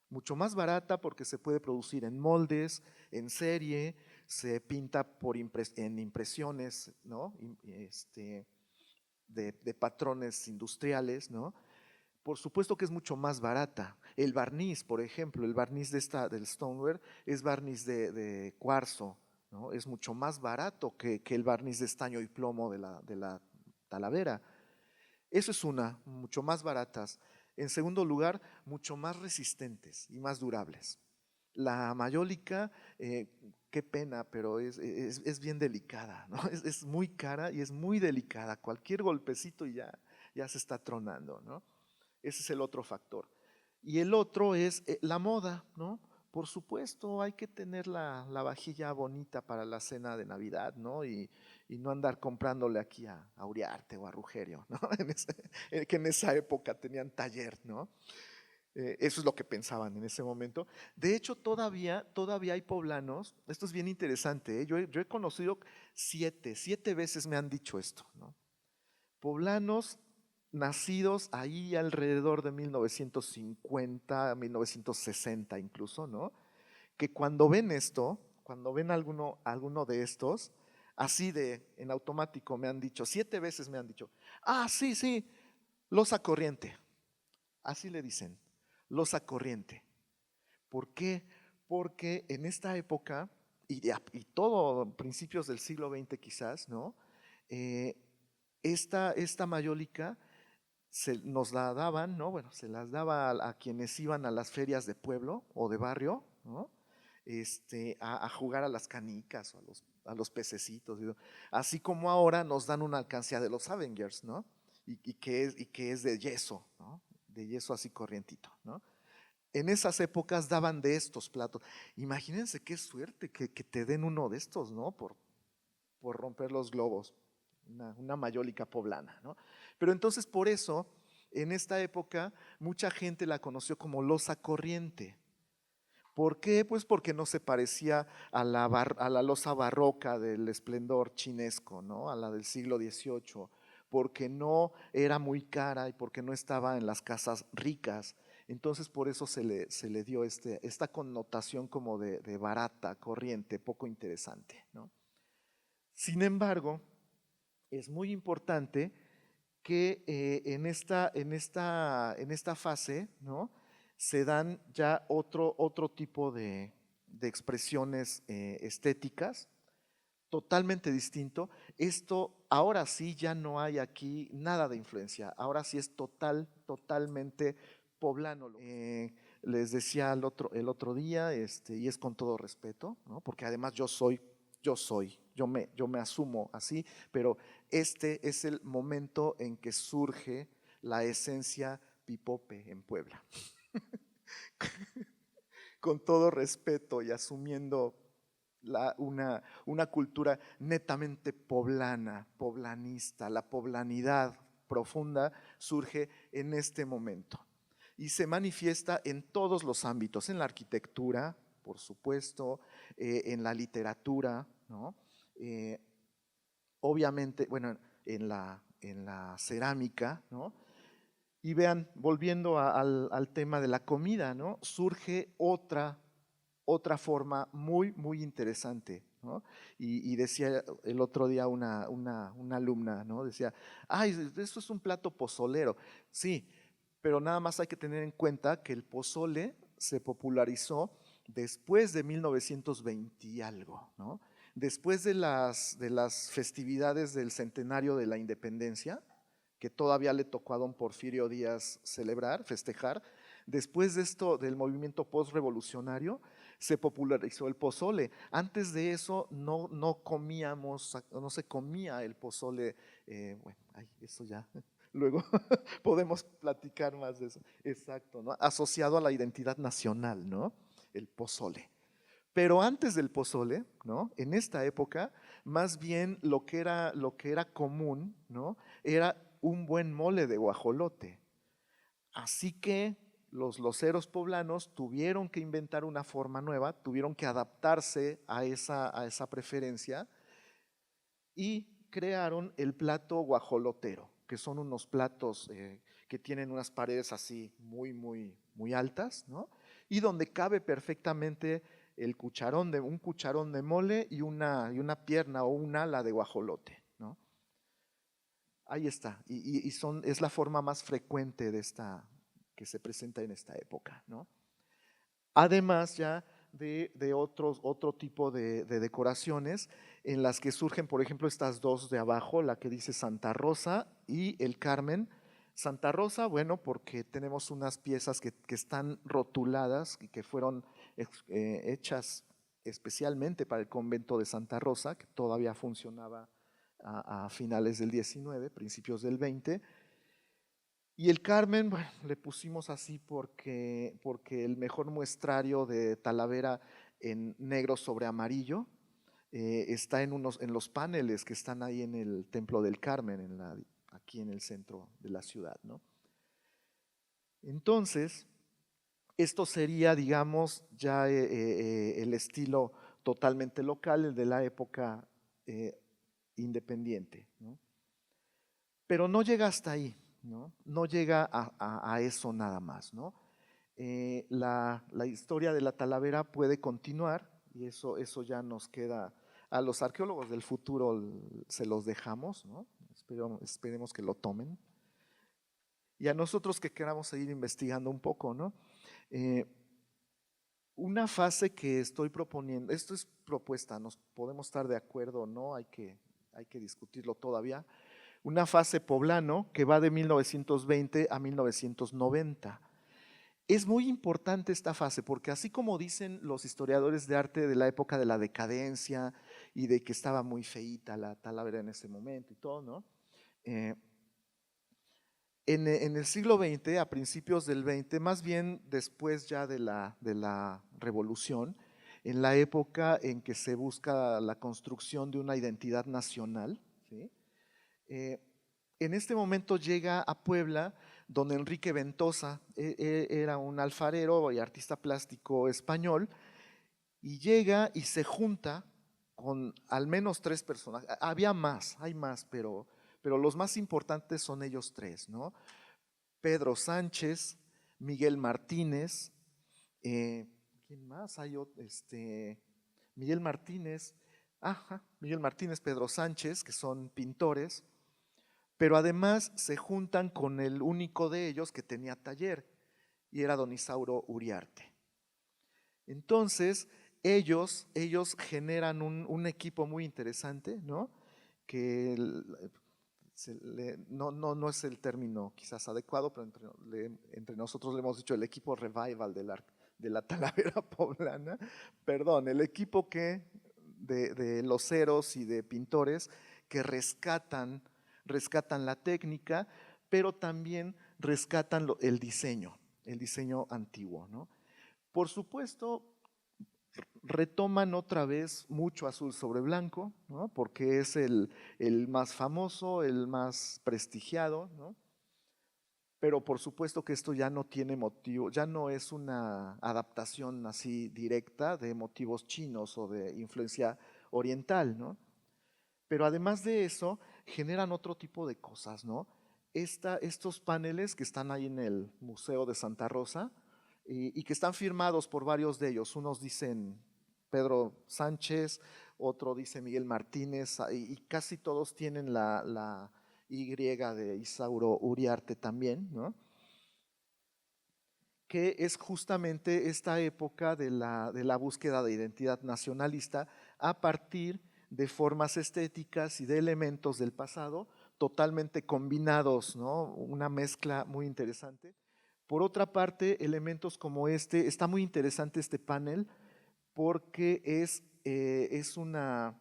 Mucho más barata porque se puede producir en moldes, en serie, se pinta en impresiones, ¿no? De patrones industriales, ¿no? Por supuesto que es mucho más barata. El barniz, por ejemplo, el barniz del stoneware es barniz de cuarzo, ¿no? Es mucho más barato que el barniz de estaño y plomo de la talavera. Eso es mucho más baratas. En segundo lugar, mucho más resistentes y más durables. La mayólica, qué pena, pero es bien delicada, ¿no? Es muy cara y es muy delicada. Cualquier golpecito y ya se está tronando, ¿no? Ese es el otro factor. Y el otro es la moda, ¿no? por supuesto, hay que tener la vajilla bonita para la cena de Navidad, ¿no? Y no andar comprándole aquí a Uriarte o a Rugerio, ¿no? Que en esa época tenían taller, ¿no? Eso es lo que pensaban en ese momento. De hecho, todavía hay poblanos, esto es bien interesante, ¿eh? Yo he conocido siete veces me han dicho esto, ¿no? Poblanos nacidos ahí alrededor de 1950, 1960 incluso, ¿no? Que cuando ven esto, cuando ven alguno de estos, así en automático me han dicho, 7 veces me han dicho, sí, sí, loza corriente. Así le dicen, loza corriente. ¿Por qué? Porque en esta época, y todo principios del siglo XX quizás, ¿no? Eh, esta mayólica nos la daban, ¿no? Bueno, se las daba a quienes iban a las ferias de pueblo o de barrio, ¿no? A jugar a las canicas o a los pececitos. ¿No? Así como ahora nos dan una alcancía de los Avengers, ¿no? Y que es de yeso, ¿no? De yeso así corrientito, ¿no? En esas épocas daban de estos platos. Imagínense qué suerte que te den uno de estos, ¿no? Por romper los globos, una mayólica poblana, ¿no? Pero entonces por eso, en esta época, mucha gente la conoció como loza corriente. ¿Por qué? Pues porque no se parecía a la loza barroca del esplendor chinesco, ¿no? A la del siglo XVIII, porque no era muy cara y porque no estaba en las casas ricas. Entonces por eso se le dio esta connotación como de barata, corriente, poco interesante, ¿no? Sin embargo, es muy importante que en esta fase, ¿no? Se dan ya otro tipo de expresiones estéticas, totalmente distinto. Esto ahora sí ya no hay aquí nada de influencia, ahora sí es totalmente poblano. Les decía el otro día, y es con todo respeto, ¿no? Porque además yo me asumo así, pero este es el momento en que surge la esencia pipope en Puebla. Con todo respeto y asumiendo una cultura netamente poblana, poblanista, la poblanidad profunda surge en este momento y se manifiesta en todos los ámbitos, en la arquitectura, por supuesto, en la literatura, ¿no? Eh, obviamente, bueno, en la cerámica, ¿no? Y vean, volviendo al tema de la comida, ¿no? Surge otra forma muy interesante, ¿no? Y decía el otro día una alumna, ¿no? Decía, ay, eso es un plato pozolero. Sí, pero nada más hay que tener en cuenta que el pozole se popularizó después de 1920 y algo, ¿no? Después de las festividades del centenario de la independencia, que todavía le tocó a don Porfirio Díaz celebrar, festejar. Después de esto, del movimiento postrevolucionario, se popularizó el pozole. Antes de eso no comíamos, no se comía el pozole. Bueno, eso ya, luego podemos platicar más de eso. Exacto, ¿no? Asociado a la identidad nacional, ¿no? El pozole. Pero antes del pozole, ¿no? En esta época, más bien lo que era común, ¿no? Era un buen mole de guajolote. Así que los loceros poblanos tuvieron que inventar una forma nueva, tuvieron que adaptarse a esa preferencia y crearon el plato guajolotero, que son unos platos que tienen unas paredes así muy altas, ¿no? Y donde cabe perfectamente un cucharón de mole y una pierna o un ala de guajolote, ¿no? Ahí está, es la forma más frecuente que se presenta en esta época, ¿no? Además ya de otro tipo de decoraciones en las que surgen, por ejemplo, estas dos de abajo, la que dice Santa Rosa y el Carmen. Santa Rosa, bueno, porque tenemos unas piezas que están rotuladas y que fueron hechas especialmente para el convento de Santa Rosa, que todavía funcionaba a finales del 19, principios del 20, Y el Carmen, bueno, le pusimos así porque el mejor muestrario de Talavera en negro sobre amarillo está en los paneles que están ahí en el Templo del Carmen, aquí en el centro de la ciudad, ¿no? Entonces, esto sería, digamos, ya el estilo totalmente local, el de la época independiente, ¿no? Pero no llega hasta ahí, ¿no? No llega a eso nada más, ¿no? La historia de la Talavera puede continuar y eso ya nos queda, a los arqueólogos del futuro se los dejamos, ¿no? Esperemos que lo tomen. Y a nosotros que queramos seguir investigando un poco, ¿no? Eh, una fase que estoy proponiendo, esto es propuesta, nos podemos estar de acuerdo o no, hay que discutirlo todavía. Una fase poblano que va de 1920 a 1990. Es muy importante esta fase porque así como dicen los historiadores de arte de la época de la decadencia y de que estaba muy feíta la Talavera en ese momento y todo, ¿no? En el siglo XX, a principios del XX, más bien después ya de la Revolución, en la época en que se busca la construcción de una identidad nacional, ¿sí? En este momento llega a Puebla don Enrique Ventosa, era un alfarero y artista plástico español, y llega y se junta con al menos 3 personas. Había más, hay más, pero los más importantes son ellos 3, ¿no? Pedro Sánchez, Miguel Martínez, ¿quién más? Miguel Martínez, Miguel Martínez, Pedro Sánchez, que son pintores, pero además se juntan con el único de ellos que tenía taller, y era don Isauro Uriarte. Entonces, ellos generan un equipo muy interesante, ¿no? Que no es el término quizás adecuado, pero entre nosotros le hemos dicho el equipo revival de la Talavera poblana, perdón, el equipo de loceros y de pintores que rescatan la técnica, pero también rescatan el diseño antiguo, ¿no? Por supuesto, retoman otra vez mucho azul sobre blanco, ¿no? Porque es el más famoso, el más prestigiado, ¿no? Pero por supuesto que esto ya no tiene motivo, ya no es una adaptación así directa de motivos chinos o de influencia oriental, ¿no? Pero además de eso, generan otro tipo de cosas, ¿no? Estos paneles que están ahí en el Museo de Santa Rosa y que están firmados por varios de ellos. Unos dicen Pedro Sánchez, otro dice Miguel Martínez, y casi todos tienen la Y de Isauro Uriarte también, ¿no? Que es justamente esta época de la búsqueda de identidad nacionalista a partir de formas estéticas y de elementos del pasado totalmente combinados, ¿no? Una mezcla muy interesante. Por otra parte, elementos como está muy interesante este panel porque es una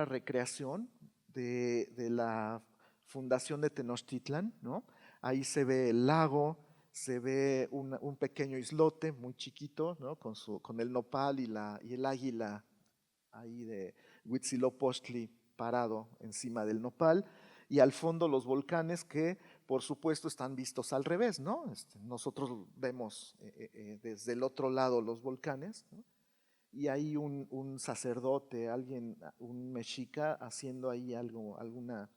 recreación de la fundación de Tenochtitlan, ¿no? Ahí se ve el lago, se ve un pequeño islote muy chiquito, ¿no? Con el nopal y el águila ahí de Huitzilopochtli parado encima del nopal, y al fondo los volcanes que por supuesto están vistos al revés, ¿no? Nosotros vemos desde el otro lado los volcanes, ¿no? Y hay un sacerdote, un mexica haciendo ahí alguna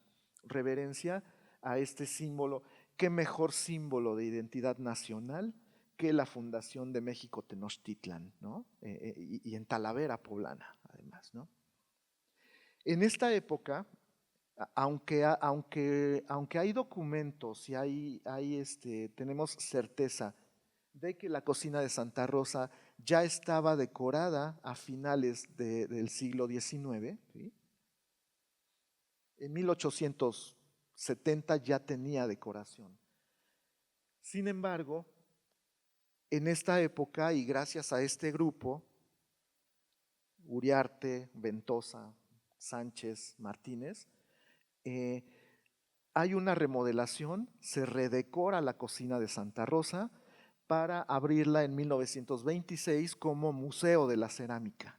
reverencia a este símbolo. ¿Qué mejor símbolo de identidad nacional que la fundación de México Tenochtitlan, ¿no? Y en Talavera poblana, además, ¿no? En esta época, aunque hay documentos y tenemos certeza de que la cocina de Santa Rosa ya estaba decorada a finales del siglo XIX, ¿sí? En 1870 ya tenía decoración. Sin embargo, en esta época y gracias a este grupo, Uriarte, Ventosa, Sánchez, Martínez, hay una remodelación, se redecora la cocina de Santa Rosa para abrirla en 1926 como Museo de la Cerámica,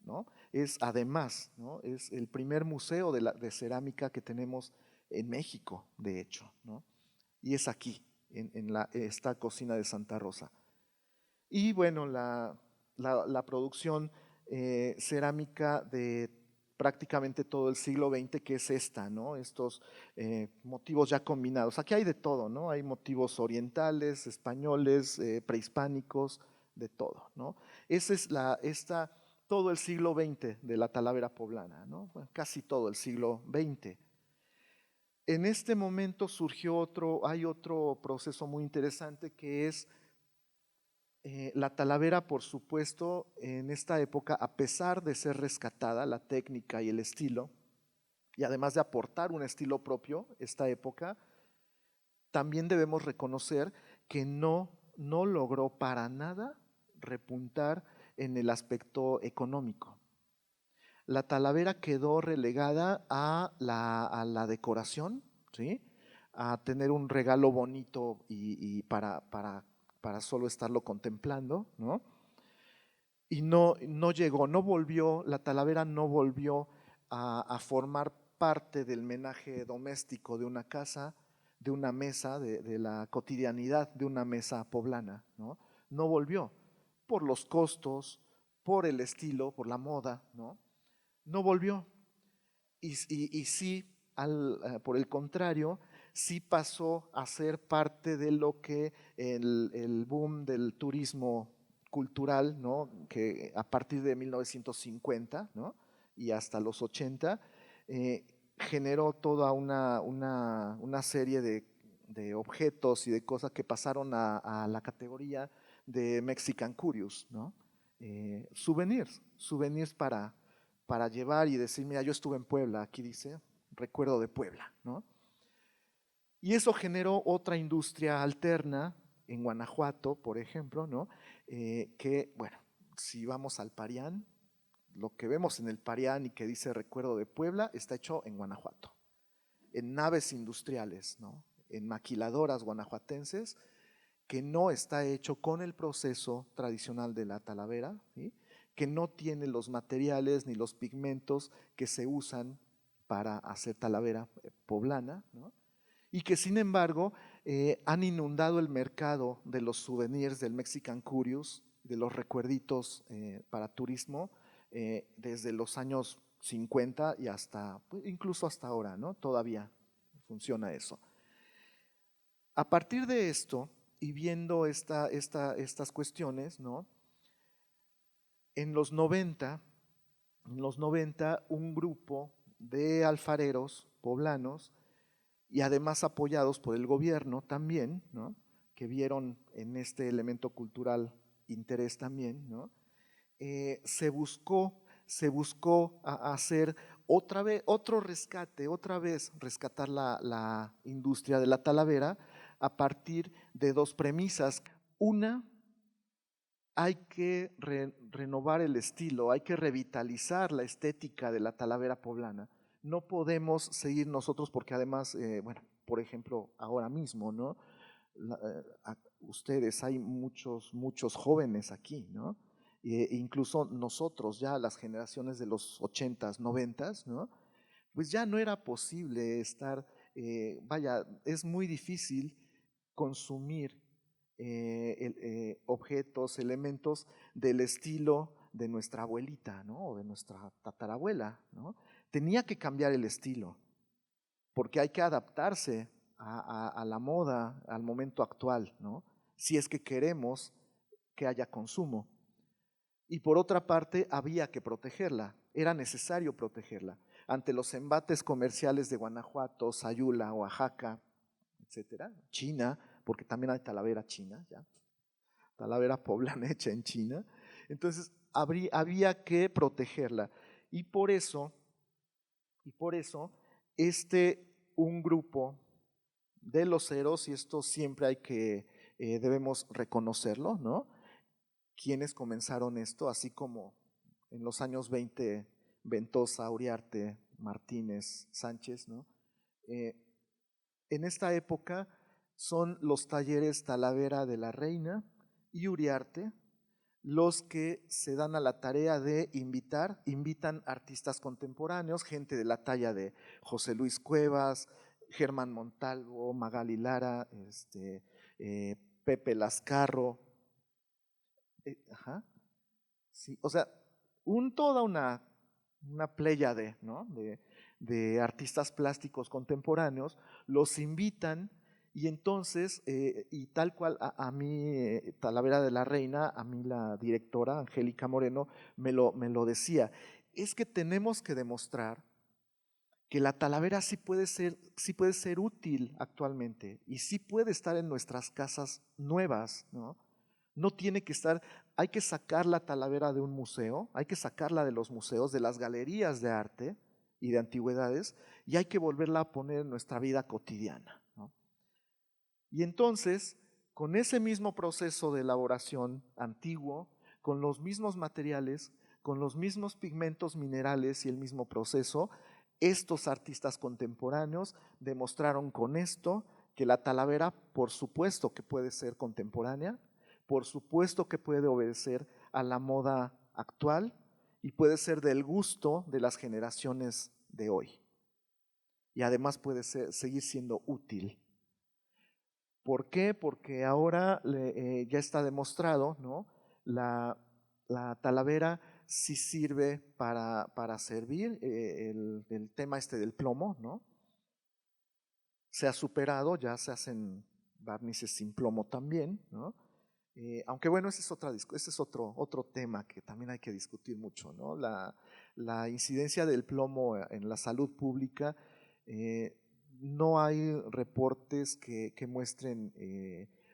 ¿no? Es además, ¿no? Es el primer museo de cerámica que tenemos en México, de hecho, ¿no? Y es aquí, en esta cocina de Santa Rosa. Y bueno, la producción cerámica de prácticamente todo el siglo XX, que es esta, ¿no? Estos motivos ya combinados. Aquí hay de todo, ¿no? Hay motivos orientales, españoles, prehispánicos, de todo, ¿no? Esa es todo el siglo XX de la Talavera poblana, ¿no? Bueno, casi todo el siglo XX. En este momento hay otro proceso muy interesante que es la Talavera, por supuesto, en esta época, a pesar de ser rescatada la técnica y el estilo, y además de aportar un estilo propio, esta época, también debemos reconocer que no logró para nada repuntar en el aspecto económico. La Talavera quedó relegada a la decoración, ¿sí? A tener un regalo bonito y para solo estarlo contemplando, ¿no? Y no llegó, no volvió, la Talavera no volvió a formar parte del menaje doméstico de una casa, de una mesa, de la cotidianidad de una mesa poblana, ¿no? No volvió por los costos, por el estilo, por la moda, ¿no? No volvió. Y sí, por el contrario, sí pasó a ser parte de lo que el boom del turismo cultural, ¿no? Que a partir de 1950, ¿no? Y hasta los 80, generó toda una serie de objetos y de cosas que pasaron a la categoría de Mexican Curious, ¿no? Souvenirs para llevar y decir, mira, yo estuve en Puebla, aquí dice, recuerdo de Puebla, ¿no? Y eso generó otra industria alterna en Guanajuato, por ejemplo, ¿no? Que, bueno, si vamos al Parián, lo que vemos en el Parián y que dice recuerdo de Puebla, está hecho en Guanajuato, en naves industriales, ¿no? En maquiladoras guanajuatenses, que no está hecho con el proceso tradicional de la talavera, ¿sí? Que no tiene los materiales ni los pigmentos que se usan para hacer talavera poblana, ¿no? Y que sin embargo han inundado el mercado de los souvenirs del Mexican Curious, de los recuerditos para turismo, desde los años 50 y hasta, pues, incluso hasta ahora, ¿no? Todavía funciona eso. A partir de esto, y viendo estas cuestiones, ¿no? En los 90, un grupo de alfareros poblanos, y además apoyados por el gobierno también, ¿no? Que vieron en este elemento cultural interés también, ¿no? Se buscó hacer otra vez, otra vez rescatar la industria de la talavera a partir de dos premisas. Una, hay que renovar el estilo, hay que revitalizar la estética de la talavera poblana. No podemos seguir nosotros porque además, bueno, por ejemplo, ahora mismo, ¿no? Ustedes, hay muchos jóvenes aquí, ¿no? Incluso nosotros ya, las generaciones de los 80s, 90s, ¿no? Pues ya no era posible estar, vaya, es muy difícil consumir objetos, elementos del estilo de nuestra abuelita, ¿no? O de nuestra tatarabuela, ¿no? Tenía que cambiar el estilo, porque hay que adaptarse a la moda, al momento actual, ¿no? Si es que queremos que haya consumo. Y por otra parte, había que protegerla, era necesario protegerla ante los embates comerciales de Guanajuato, Sayula, Oaxaca, etcétera, China, porque también hay talavera china, ya, talavera poblana hecha en China. Entonces, había que protegerla. Y por eso, un grupo de loceros, y esto siempre debemos reconocerlo, ¿no? Quienes comenzaron esto, así como en los años 20, Ventosa, Uriarte, Martínez, Sánchez, ¿no? en esta época son los talleres Talavera de la Reina y Uriarte los que se dan a la tarea de invitan artistas contemporáneos, gente de la talla de José Luis Cuevas, Germán Montalvo, Magali Lara, Pepe Lascarro, sí, o sea, toda una pléyade, ¿no? de artistas plásticos contemporáneos, los invitan y entonces, y tal cual a mí, Talavera de la Reina, a mí la directora, Angélica Moreno, me lo decía, es que tenemos que demostrar que la talavera sí puede ser útil actualmente y sí puede estar en nuestras casas nuevas, ¿no? No tiene que estar, hay que sacar la talavera de un museo, hay que sacarla de los museos, de las galerías de arte y de antigüedades, y hay que volverla a poner en nuestra vida cotidiana, ¿no? Y entonces, con ese mismo proceso de elaboración antiguo, con los mismos materiales, con los mismos pigmentos minerales y el mismo proceso, estos artistas contemporáneos demostraron con esto que la talavera, por supuesto que puede ser contemporánea, por supuesto que puede obedecer a la moda actual y puede ser del gusto de las generaciones de hoy. Y además puede seguir siendo útil. ¿Por qué? Porque ahora ya está demostrado, ¿no? La talavera sí sirve para servir, el tema del plomo, ¿no? Se ha superado, ya se hacen barnices sin plomo también, ¿no? Aunque bueno, ese es otro tema que también hay que discutir mucho, ¿no? La incidencia del plomo en la salud pública, no hay reportes que muestren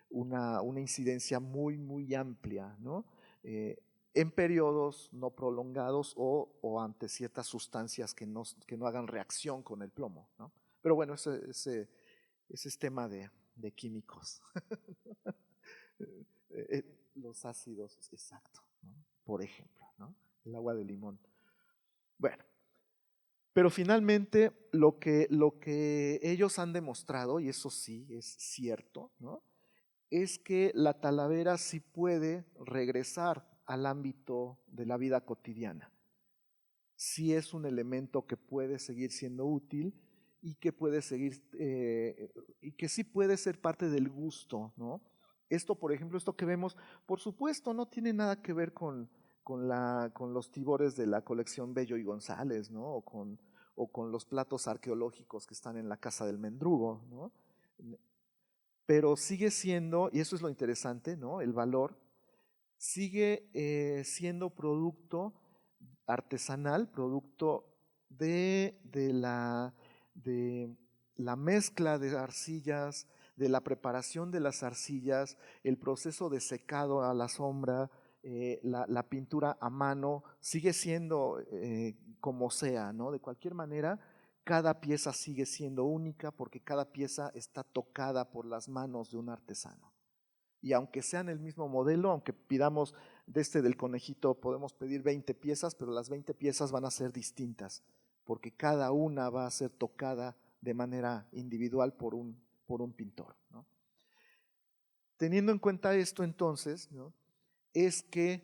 una incidencia muy amplia, ¿no? En periodos no prolongados o ante ciertas sustancias que no hagan reacción con el plomo, ¿no? Pero bueno, ese es tema de químicos. Los ácidos, exacto, ¿no? Por ejemplo, ¿no? El agua de limón. Bueno, pero finalmente lo que ellos han demostrado, y eso sí es cierto, ¿no? Es que la talavera sí puede regresar al ámbito de la vida cotidiana. Sí es un elemento que puede seguir siendo útil y que puede seguir, y que sí puede ser parte del gusto, ¿no? Esto, por ejemplo, esto que vemos, por supuesto, no tiene nada que ver con los tibores de la colección Bello y González, ¿no? O con los platos arqueológicos que están en la Casa del Mendrugo, ¿no? Pero sigue siendo, y eso es lo interesante, ¿no? El valor sigue siendo producto artesanal, producto de la mezcla de arcillas, de la preparación de las arcillas, el proceso de secado a la sombra, la pintura a mano, sigue siendo como sea, ¿no? De cualquier manera, cada pieza sigue siendo única porque cada pieza está tocada por las manos de un artesano. Y aunque sean el mismo modelo, aunque pidamos del conejito, podemos pedir 20 piezas, pero las 20 piezas van a ser distintas, porque cada una va a ser tocada de manera individual por un pintor, ¿no? Teniendo en cuenta esto entonces, ¿no? Es que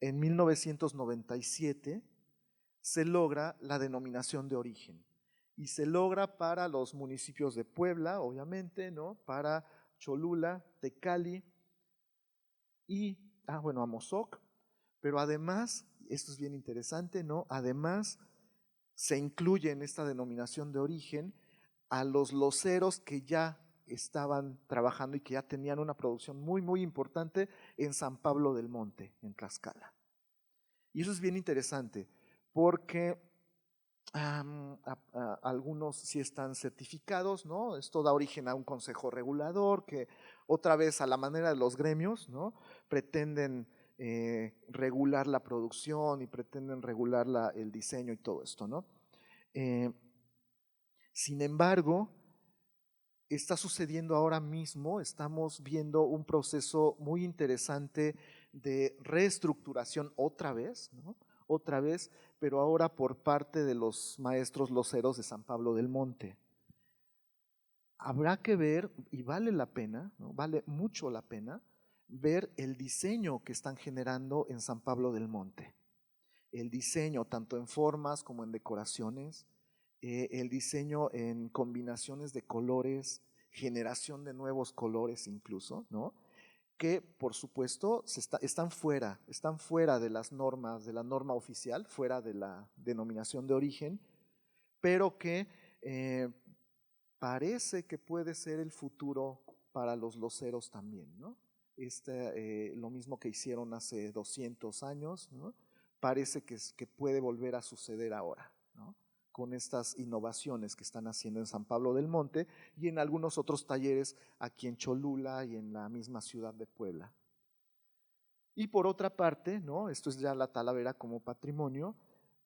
en 1997 se logra la denominación de origen y se logra para los municipios de Puebla, obviamente, ¿no? Para Cholula, Tecali y, Amozoc, pero además, esto es bien interesante, ¿no? Además, se incluye en esta denominación de origen a los loceros que ya estaban trabajando y que ya tenían una producción muy importante en San Pablo del Monte, en Tlaxcala. Y eso es bien interesante porque algunos sí están certificados, ¿no? Esto da origen a un consejo regulador que otra vez a la manera de los gremios, ¿no? Pretenden regular la producción y pretenden regular el diseño y todo esto, ¿no? Sin embargo, está sucediendo ahora mismo, estamos viendo un proceso muy interesante de reestructuración otra vez, ¿no? Otra vez, pero ahora por parte de los maestros loceros de San Pablo del Monte. habrá que ver, y vale la pena, ¿no? Vale mucho la pena, ver el diseño que están generando en San Pablo del Monte. El diseño tanto en formas como en decoraciones, el diseño en combinaciones de colores, generación de nuevos colores incluso, ¿no? Que por supuesto están fuera de las normas, de la norma oficial, fuera de la denominación de origen, pero que parece que puede ser el futuro para los loceros también, ¿no? Lo mismo que hicieron hace 200 años, ¿no? Parece que puede volver a suceder ahora, ¿no? Con estas innovaciones que están haciendo en San Pablo del Monte y en algunos otros talleres aquí en Cholula y en la misma ciudad de Puebla. Y por otra parte, ¿no? Esto es ya la Talavera como patrimonio,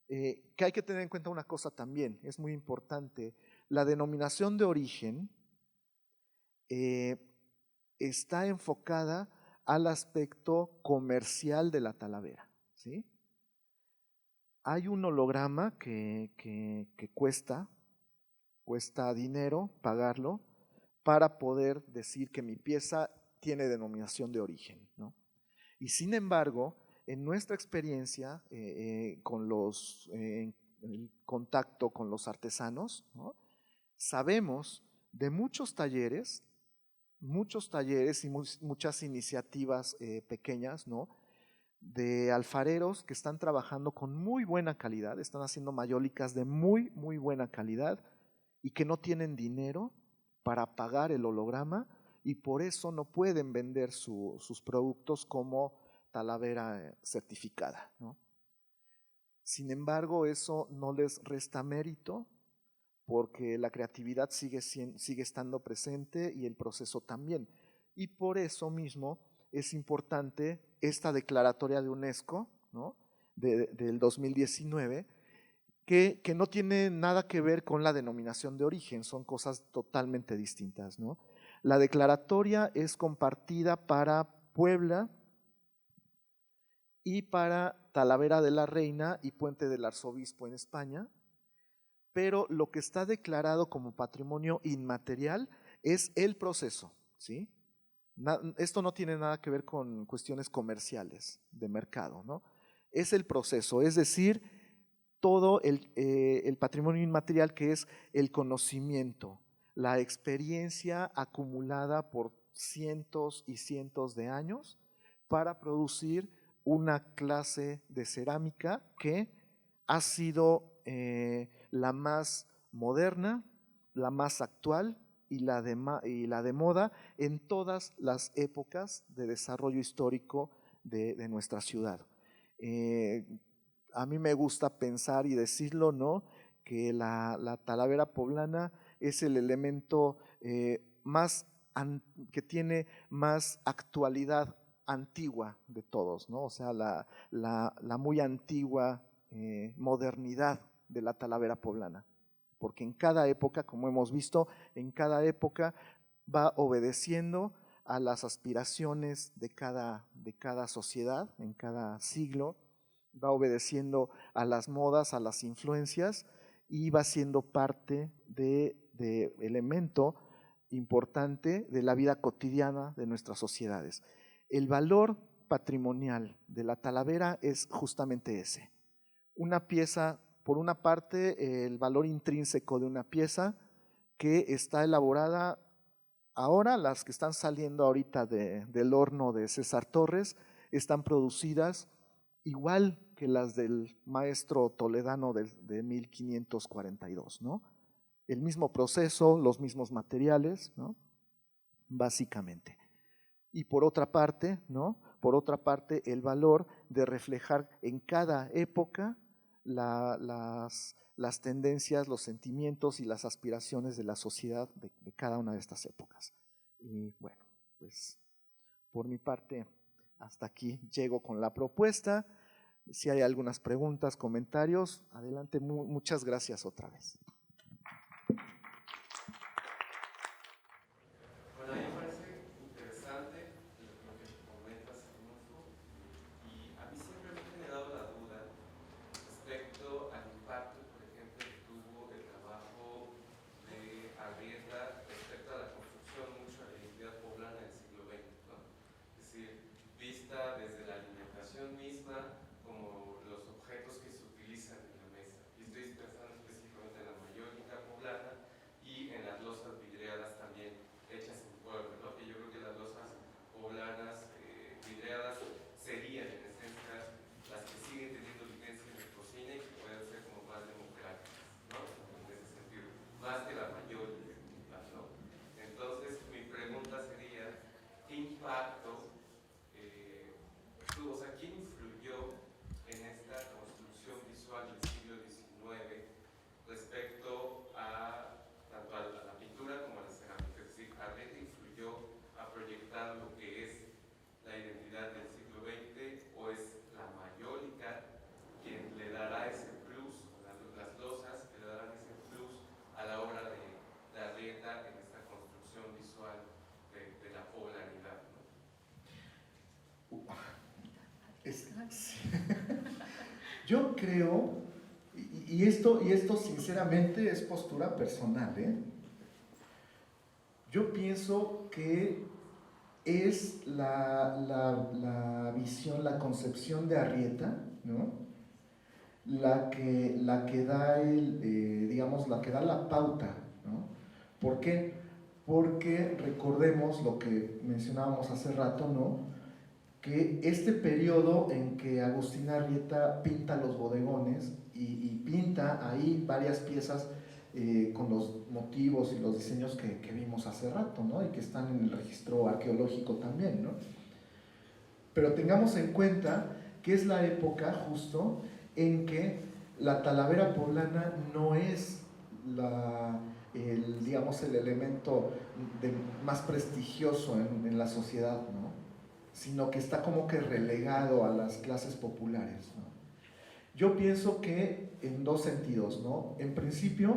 que hay que tener en cuenta una cosa también, es muy importante. La denominación de origen está enfocada al aspecto comercial de la Talavera, ¿sí? Hay un holograma que cuesta dinero pagarlo para poder decir que mi pieza tiene denominación de origen, ¿no? Y sin embargo, en nuestra experiencia en el contacto con los artesanos, ¿no? Sabemos de muchos talleres y muchas iniciativas pequeñas, ¿no? De alfareros que están trabajando con muy buena calidad, están haciendo mayólicas de muy, muy buena calidad y que no tienen dinero para pagar el holograma y por eso no pueden vender sus productos como Talavera certificada, ¿no? Sin embargo, eso no les resta mérito porque la creatividad sigue estando presente y el proceso también. Y por eso mismo es importante esta declaratoria de UNESCO, ¿no? Del 2019, que no tiene nada que ver con la denominación de origen, son cosas totalmente distintas, ¿no? La declaratoria es compartida para Puebla y para Talavera de la Reina y Puente del Arzobispo en España, pero lo que está declarado como patrimonio inmaterial es el proceso, ¿sí? Esto no tiene nada que ver con cuestiones comerciales de mercado, ¿no? Es el proceso, es decir, todo el patrimonio inmaterial que es el conocimiento, la experiencia acumulada por cientos y cientos de años para producir una clase de cerámica que ha sido la más moderna, la más actual y la de moda en todas las épocas de desarrollo histórico de nuestra ciudad. A mí me gusta pensar y decirlo, ¿no? Que la Talavera poblana es el elemento que tiene más actualidad antigua de todos, ¿no? O sea, la muy antigua modernidad de la Talavera poblana. Porque en cada época, como hemos visto, en cada época va obedeciendo a las aspiraciones de cada sociedad, en cada siglo, va obedeciendo a las modas, a las influencias y va siendo parte de elemento importante de la vida cotidiana de nuestras sociedades. El valor patrimonial de la Talavera es justamente ese. Una pieza, por una parte, el valor intrínseco de una pieza que está elaborada ahora, las que están saliendo ahorita del horno de César Torres, están producidas igual que las del maestro toledano de 1542, ¿no? El mismo proceso, los mismos materiales, ¿no? Básicamente. Y por otra parte, ¿no? Por otra parte, el valor de reflejar en cada época las tendencias, los sentimientos y las aspiraciones de la sociedad de cada una de estas épocas. Y bueno, pues por mi parte, hasta aquí llego con la propuesta. Si hay algunas preguntas, comentarios, adelante. Muchas gracias otra vez. Bueno, a mí me parece interesante lo que comentas, Arnulfo, y a mí siempre me ha generado la duda respecto al impacto, por ejemplo, que tuvo el trabajo de Arrieta respecto construcción misma como los objetos que se utilizan en la mesa. Y estoy pensando específicamente en la mayólica poblana y en las losas vidriadas también hechas en Puebla, ¿no? Que yo creo que las losas poblanas vidriadas serían en esencia las que siguen teniendo licencia de cocina y que pueden ser como más democráticas, ¿no? En ese sentido, más que la mayólica, ¿no? Entonces, mi pregunta sería, ¿qué impacto tuvo, o sea, quién influyó en esta construcción visual del siglo XIX respecto a tanto a la pintura como a la cerámica? Es decir, ¿Arrieta influyó a proyectar lo que es la identidad del siglo XX o es la mayólica quien le dará ese plus, las losas que le darán ese plus a la obra de Arrieta en esta construcción visual de la poblanidad, ¿no? Yo creo, y esto sinceramente es postura personal, yo pienso que es la visión, la concepción de Arrieta, ¿no? la que da digamos, la que da la pauta, ¿no? ¿Por qué? Porque recordemos lo que mencionábamos hace rato, ¿no? Que este periodo en que Agustín Arrieta pinta los bodegones y pinta ahí varias piezas con los motivos y los diseños que vimos hace rato, ¿no? Y que están en el registro arqueológico también, ¿no? Pero tengamos en cuenta que es la época justo en que la talavera poblana no es digamos, el elemento más prestigioso en la sociedad, ¿no? Sino que está como que relegado a las clases populares, ¿no? Yo pienso que en dos sentidos, ¿no? En principio,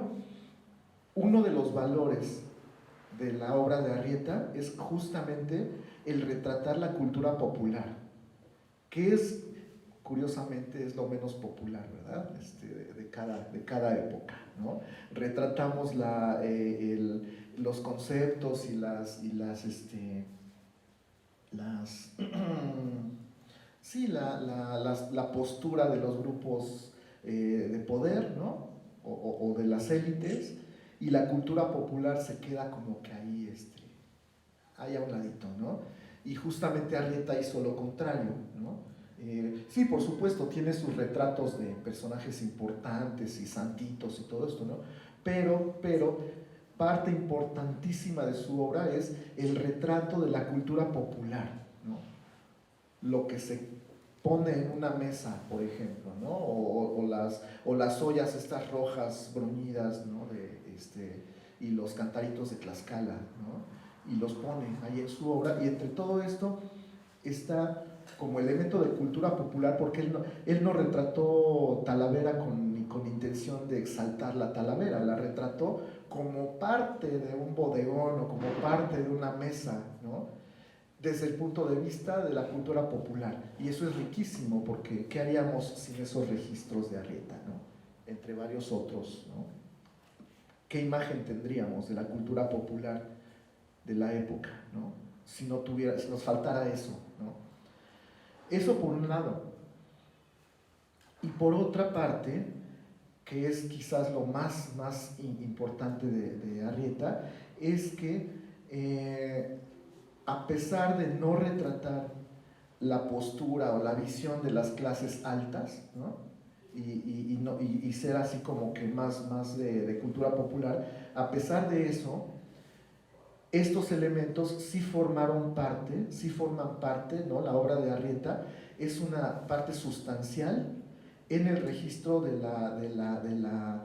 uno de los valores de la obra de Arrieta es justamente el retratar la cultura popular, que es, curiosamente, es lo menos popular, ¿verdad? De cada época, ¿no? Retratamos los conceptos y sí, la postura de los grupos de poder, ¿no? O de las élites, y la cultura popular se queda como que ahí a un ladito, ¿no? Y justamente Arrieta hizo lo contrario, ¿no? Sí, por supuesto, tiene sus retratos de personajes importantes y santitos y todo esto, ¿no? Pero parte importantísima de su obra es el retrato de la cultura popular, ¿no? Lo que se pone en una mesa, por ejemplo, ¿no? O las ollas estas rojas bruñidas, ¿no? Y los cantaritos de Tlaxcala, ¿no? Y los pone ahí en su obra, y entre todo esto está como elemento de cultura popular, porque él no retrató Talavera con intención de exaltar la Talavera, la retrató como parte de un bodegón o como parte de una mesa, ¿no? Desde el punto de vista de la cultura popular. Y eso es riquísimo, porque ¿qué haríamos sin esos registros de Arrieta, ¿no? Entre varios otros, ¿no? ¿Qué imagen tendríamos de la cultura popular de la época, ¿no? Si nos faltara eso, ¿no? Eso por un lado. Y por otra parte, que es quizás lo más importante de Arrieta, es que a pesar de no retratar la postura o la visión de las clases altas, ¿no? y ser así como que más de cultura popular, a pesar de eso, estos elementos sí forman parte, ¿no? La obra de Arrieta es una parte sustancial en el registro de la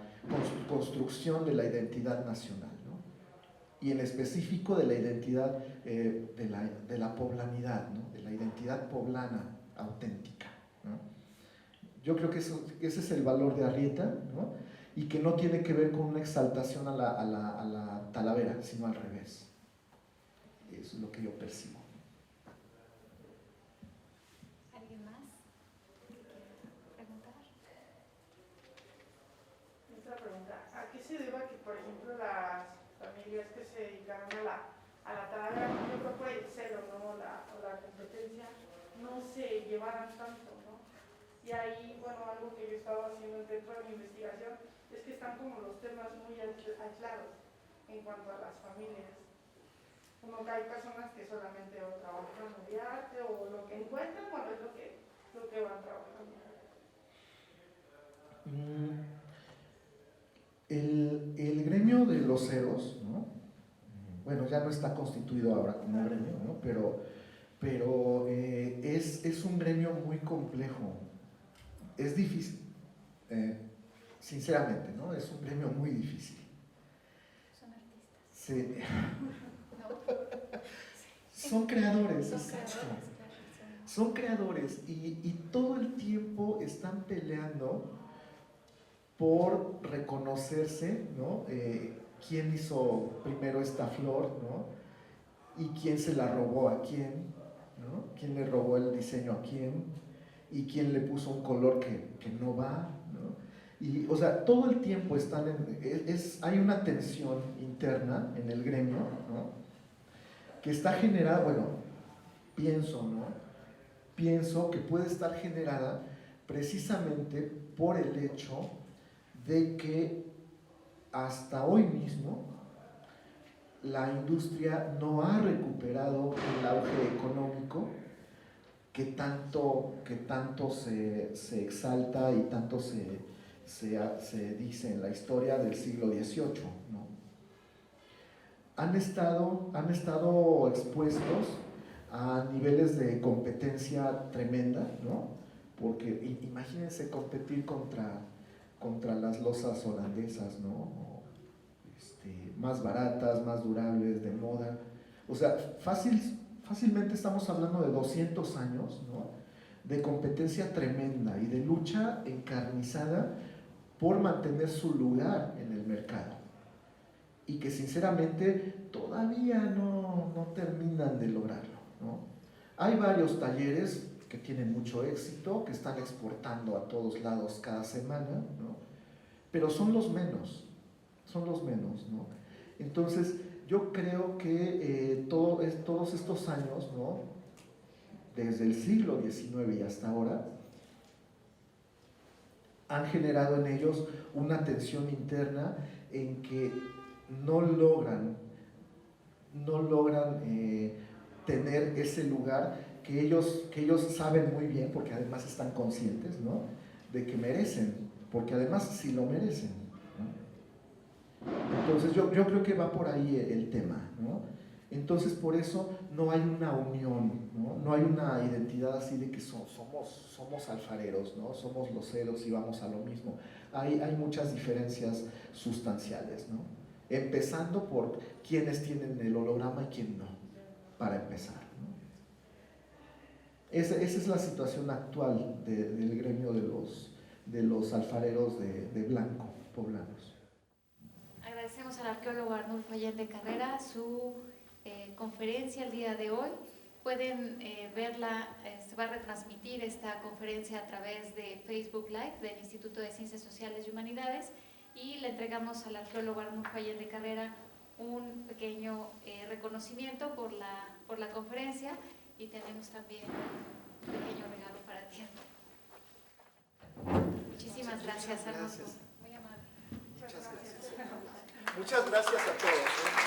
construcción de la identidad nacional, ¿no? Y en específico de la identidad de la poblanidad, ¿no? De la identidad poblana auténtica, ¿no? Yo creo que ese es el valor de Arrieta, ¿no? Y que no tiene que ver con una exaltación a la Talavera, sino al revés. Eso es lo que yo percibo. ¿Alguien más preguntar? Otra pregunta, ¿a qué se deba que, por ejemplo, las familias que se dedicaron a la talavera, yo creo por el celo, ¿no? o la competencia, no se llevaran tanto, ¿no? Y ahí, bueno, algo que yo estaba haciendo dentro de mi investigación es que están como los temas muy aislados en cuanto a las familias. Como que hay personas que solamente o trabajan de arte o lo que encuentran, bueno, es lo que van trabajando. El gremio de los ceros, ¿no? Bueno, ya no está constituido ahora como gremio, ¿no? Pero es un gremio muy complejo. Es difícil, sinceramente, ¿no? Es un gremio muy difícil. Son artistas. Sí. ¿No? Son creadores, Son exacto. creadores, claro, Son creadores y todo el tiempo están peleando por reconocerse, ¿no? Quién hizo primero esta flor, ¿no? Y quién se la robó a quién, ¿no? Quién le robó el diseño a quién y quién le puso un color que no va, ¿no? Y, o sea, todo el tiempo están hay una tensión interna en el gremio, ¿no? Que está generada, bueno, pienso, ¿no? Pienso que puede estar generada precisamente por el hecho de que hasta hoy mismo la industria no ha recuperado el auge económico que tanto se exalta y tanto se dice en la historia del siglo XVIII, ¿no? Han estado expuestos a niveles de competencia tremenda, ¿no? Porque imagínense competir contra las losas holandesas, ¿no? Más baratas, más durables, de moda. O sea, fácilmente estamos hablando de 200 años, ¿no? De competencia tremenda y de lucha encarnizada por mantener su lugar en el mercado. Y que sinceramente todavía no terminan de lograrlo, ¿no? Hay varios talleres que tienen mucho éxito, que están exportando a todos lados cada semana, ¿no? Pero son los menos, ¿no? Entonces, yo creo que todos estos años, ¿no? Desde el siglo XIX y hasta ahora, han generado en ellos una tensión interna en que no logran tener ese lugar que ellos saben muy bien, porque además están conscientes, ¿no? De que merecen, porque además sí lo merecen, ¿no? Entonces yo creo que va por ahí el tema, ¿no? Entonces por eso no hay una unión, ¿no? No hay una identidad así de que somos alfareros, ¿no? Somos loceros y vamos a lo mismo. Hay muchas diferencias sustanciales, ¿no? Empezando por quiénes tienen el holograma y quién no, para empezar, ¿no? Esa es la situación actual del gremio de los alfareros de blanco poblanos. Agradecemos al arqueólogo Arnulfo Allende Carrera su conferencia el día de hoy. Pueden verla, se va a retransmitir esta conferencia a través de Facebook Live del Instituto de Ciencias Sociales y Humanidades, y le entregamos al arqueólogo Arnulfo Allende Carrera un pequeño reconocimiento por la conferencia, y tenemos también un pequeño regalo para ti. Muchísimas gracias, Arnulfo. Muy amable. Muchas gracias. Muchas gracias a todos.